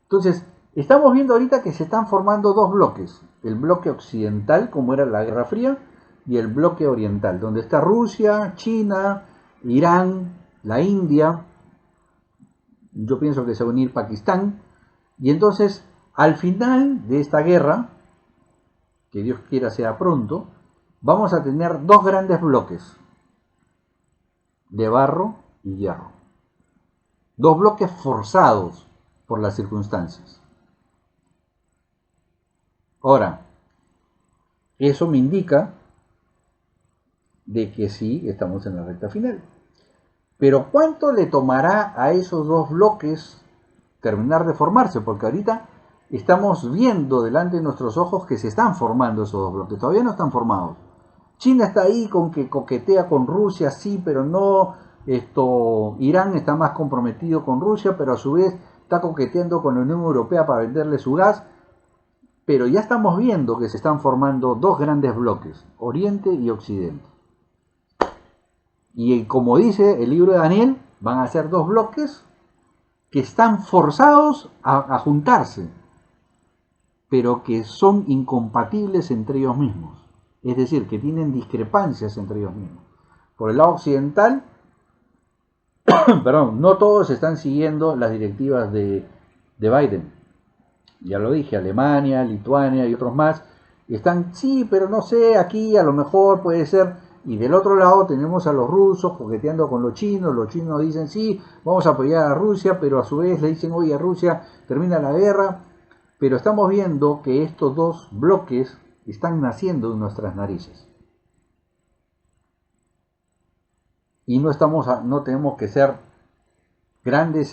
Entonces, estamos viendo ahorita que se están formando dos bloques, el bloque occidental, como era la Guerra Fría, y el bloque oriental, donde está Rusia, China, Irán, la India, yo pienso que se va a unir Pakistán, y entonces, al final de esta guerra, que Dios quiera sea pronto, vamos a tener dos grandes bloques de barro y hierro. Dos bloques forzados por las circunstancias. Ahora, eso me indica de que sí estamos en la recta final. Pero ¿cuánto le tomará a esos dos bloques terminar de formarse? Porque ahorita estamos viendo delante de nuestros ojos que se están formando esos dos bloques. Todavía no están formados. China está ahí con que coquetea con Rusia, sí, pero no. Irán está más comprometido con Rusia, pero a su vez está coqueteando con la Unión Europea para venderle su gas, pero ya estamos viendo que se están formando dos grandes bloques, Oriente y Occidente. Y como dice el libro de Daniel, van a ser dos bloques que están forzados a juntarse, pero que son incompatibles entre ellos mismos. Es decir, que tienen discrepancias entre ellos mismos. Por el lado occidental, perdón, no todos están siguiendo las directivas de Biden. Ya lo dije, Alemania, Lituania y otros más. Están, sí, pero no sé, aquí a lo mejor puede ser. Y del otro lado tenemos a los rusos coqueteando con los chinos dicen, sí, vamos a apoyar a Rusia, pero a su vez le dicen, oye, a Rusia termina la guerra. Pero estamos viendo que estos dos bloques están naciendo en nuestras narices. Y no tenemos que ser grandes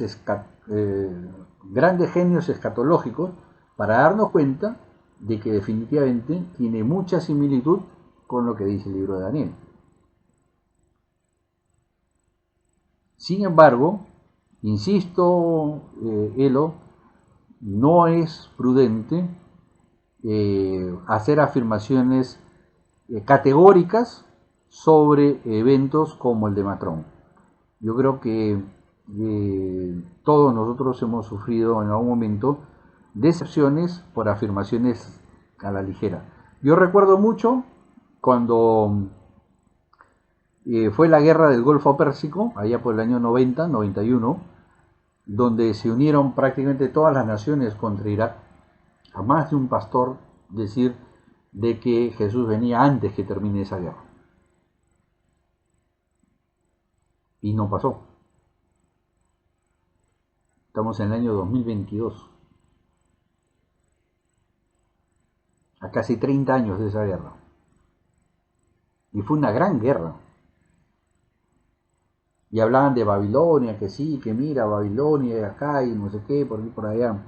genios escatológicos para darnos cuenta de que definitivamente tiene mucha similitud con lo que dice el libro de Daniel. Sin embargo, insisto, Elo, no es prudente hacer afirmaciones categóricas sobre eventos como el de Macron. Yo creo que todos nosotros hemos sufrido en algún momento decepciones por afirmaciones a la ligera. Yo recuerdo mucho cuando fue la guerra del Golfo Pérsico, allá por el año 90, 91, donde se unieron prácticamente todas las naciones contra Irak, a más de un pastor decir de que Jesús venía antes que termine esa guerra. Y no pasó. Estamos en el año 2022. A casi 30 años de esa guerra. Y fue una gran guerra. Y hablaban de Babilonia, que sí, que mira, Babilonia, acá y no sé qué, por aquí, por allá.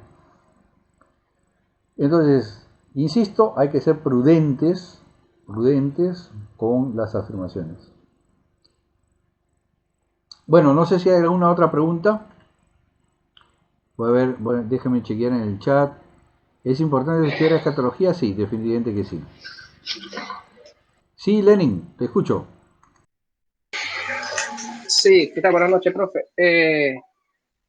Entonces, insisto, hay que ser prudentes con las afirmaciones. Bueno, no sé si hay alguna otra pregunta. Voy a ver, bueno, déjenme chequear en el chat. ¿Es importante estudiar escatología? Sí, definitivamente que sí. Sí, Lenin, te escucho. Sí, ¿qué tal? Buenas noches, profe.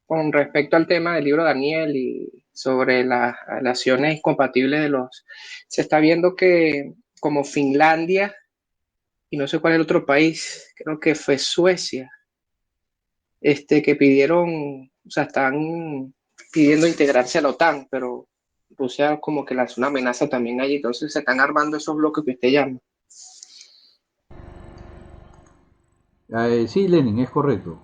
Con respecto al tema del libro de Daniel y sobre las relaciones compatibles de los... Se está viendo que como Finlandia, y no sé cuál es el otro país, creo que fue Suecia, que pidieron, o sea, están pidiendo integrarse a la OTAN, pero Rusia como que lanzó una amenaza también allí, entonces se están armando esos bloques que usted llama. Sí, Lenin, es correcto.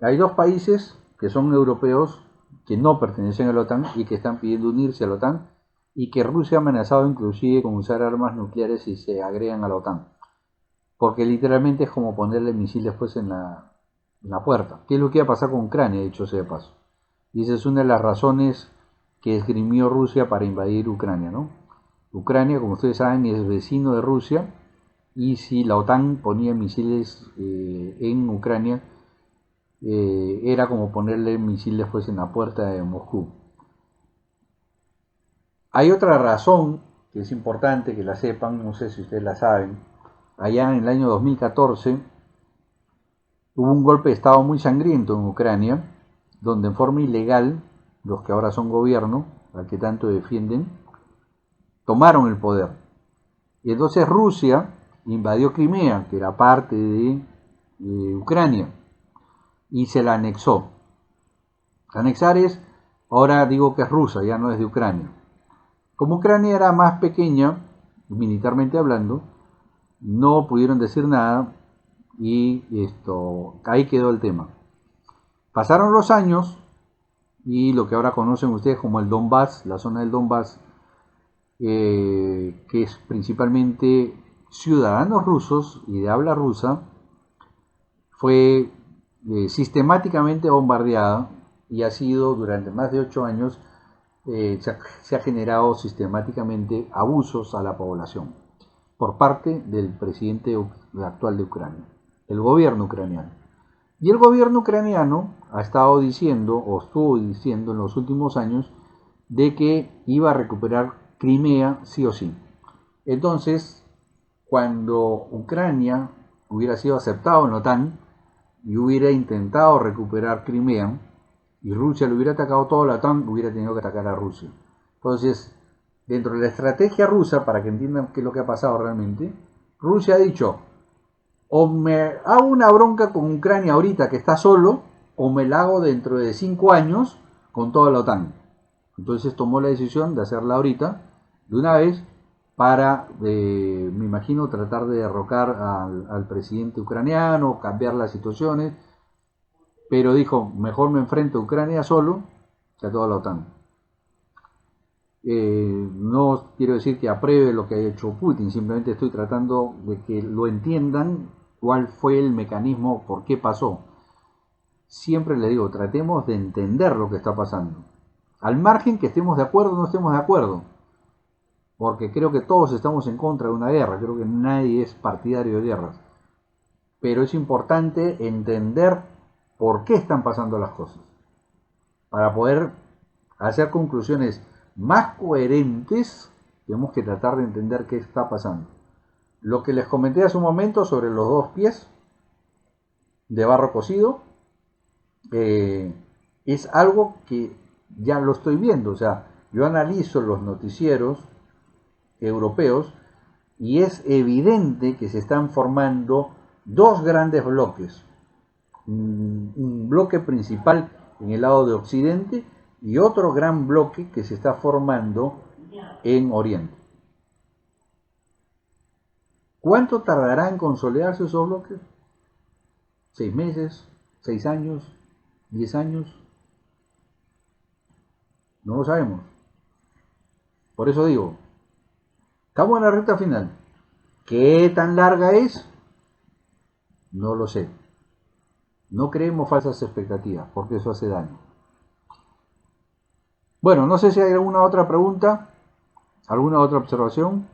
Hay dos países que son europeos que no pertenecen a la OTAN y que están pidiendo unirse a la OTAN y que Rusia ha amenazado inclusive con usar armas nucleares si se agregan a la OTAN. Porque literalmente es como ponerle misiles pues en la puerta. ¿Qué es lo que iba a pasar con Ucrania, dicho sea de paso? Y esa es una de las razones que esgrimió Rusia para invadir Ucrania, ¿no? Ucrania, como ustedes saben, es vecino de Rusia y si la OTAN ponía misiles en Ucrania, era como ponerle misiles pues en la puerta de Moscú. Hay otra razón que es importante que la sepan, no sé si ustedes la saben. Allá en el año 2014 hubo un golpe de estado muy sangriento en Ucrania, donde en forma ilegal los que ahora son gobierno, al que tanto defienden, tomaron el poder. Y entonces Rusia invadió Crimea, que era parte de Ucrania, y se la anexó. Anexar es, ahora digo que es rusa, ya no es de Ucrania. Como Ucrania era más pequeña, militarmente hablando, no pudieron decir nada y ahí quedó el tema. Pasaron los años y lo que ahora conocen ustedes como el Donbass, la zona del Donbass, que es principalmente ciudadanos rusos y de habla rusa, fue sistemáticamente bombardeada y ha sido durante más de 8 años, se ha generado sistemáticamente abusos a la población por parte del presidente actual de Ucrania, el gobierno ucraniano. Y el gobierno ucraniano ha estado diciendo, o estuvo diciendo en los últimos años, de que iba a recuperar Crimea sí o sí. Entonces, cuando Ucrania hubiera sido aceptado en la OTAN y hubiera intentado recuperar Crimea, y Rusia le hubiera atacado toda la OTAN, hubiera tenido que atacar a Rusia. Entonces, dentro de la estrategia rusa, para que entiendan qué es lo que ha pasado realmente, Rusia ha dicho, o me hago una bronca con Ucrania ahorita que está solo, o me la hago dentro de 5 años con toda la OTAN. Entonces tomó la decisión de hacerla ahorita, de una vez, para, me imagino, tratar de derrocar al presidente ucraniano, cambiar las situaciones, pero dijo, mejor me enfrento a Ucrania solo que a toda la OTAN. No quiero decir que apruebe lo que ha hecho Putin, simplemente estoy tratando de que lo entiendan cuál fue el mecanismo, por qué pasó. Siempre le digo, tratemos de entender lo que está pasando. Al margen que estemos de acuerdo o no estemos de acuerdo, porque creo que todos estamos en contra de una guerra, creo que nadie es partidario de guerras. Pero es importante entender por qué están pasando las cosas, para poder hacer conclusiones más coherentes. Tenemos que tratar de entender qué está pasando. Lo que les comenté hace un momento sobre los 2 pies de barro cocido, es algo que ya lo estoy viendo. O sea, yo analizo los noticieros europeos y es evidente que se están formando 2 grandes bloques. Un bloque principal en el lado de Occidente y otro gran bloque que se está formando en Oriente. ¿Cuánto tardará en consolidarse esos bloques? ¿6 meses? ¿6 años? ¿10 años? No lo sabemos. Por eso digo, estamos en la recta final. ¿Qué tan larga es? No lo sé. No creemos falsas expectativas, porque eso hace daño. Bueno, no sé si hay alguna otra pregunta, alguna otra observación.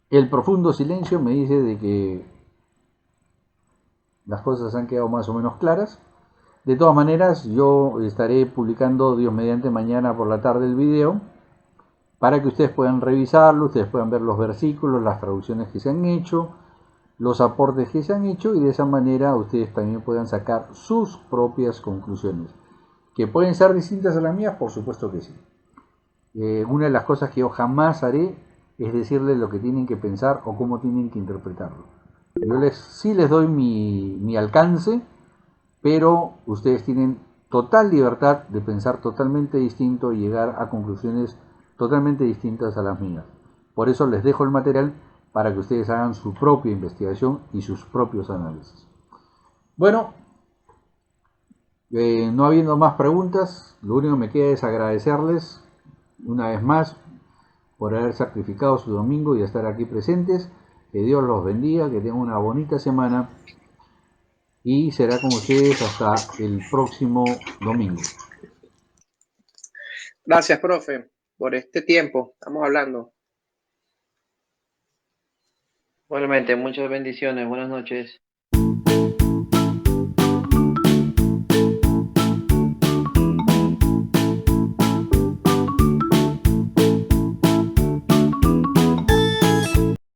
El profundo silencio me dice de que las cosas han quedado más o menos claras. De todas maneras, yo estaré publicando, Dios mediante, mañana por la tarde el video para que ustedes puedan revisarlo, ustedes puedan ver los versículos, las traducciones que se han hecho, los aportes que se han hecho, y de esa manera ustedes también puedan sacar sus propias conclusiones. ¿Que pueden ser distintas a las mías? Por supuesto que sí. Una de las cosas que yo jamás haré es decirles lo que tienen que pensar o cómo tienen que interpretarlo. Yo sí les doy mi alcance, pero ustedes tienen total libertad de pensar totalmente distinto y llegar a conclusiones totalmente distintas a las mías. Por eso les dejo el material para que ustedes hagan su propia investigación y sus propios análisis. Bueno, no habiendo más preguntas, lo único que me queda es agradecerles una vez más por haber sacrificado su domingo y estar aquí presentes. Que Dios los bendiga, que tengan una bonita semana y será con ustedes hasta el próximo domingo. Gracias, profe, por este tiempo. Estamos hablando. Igualmente, muchas bendiciones. Buenas noches.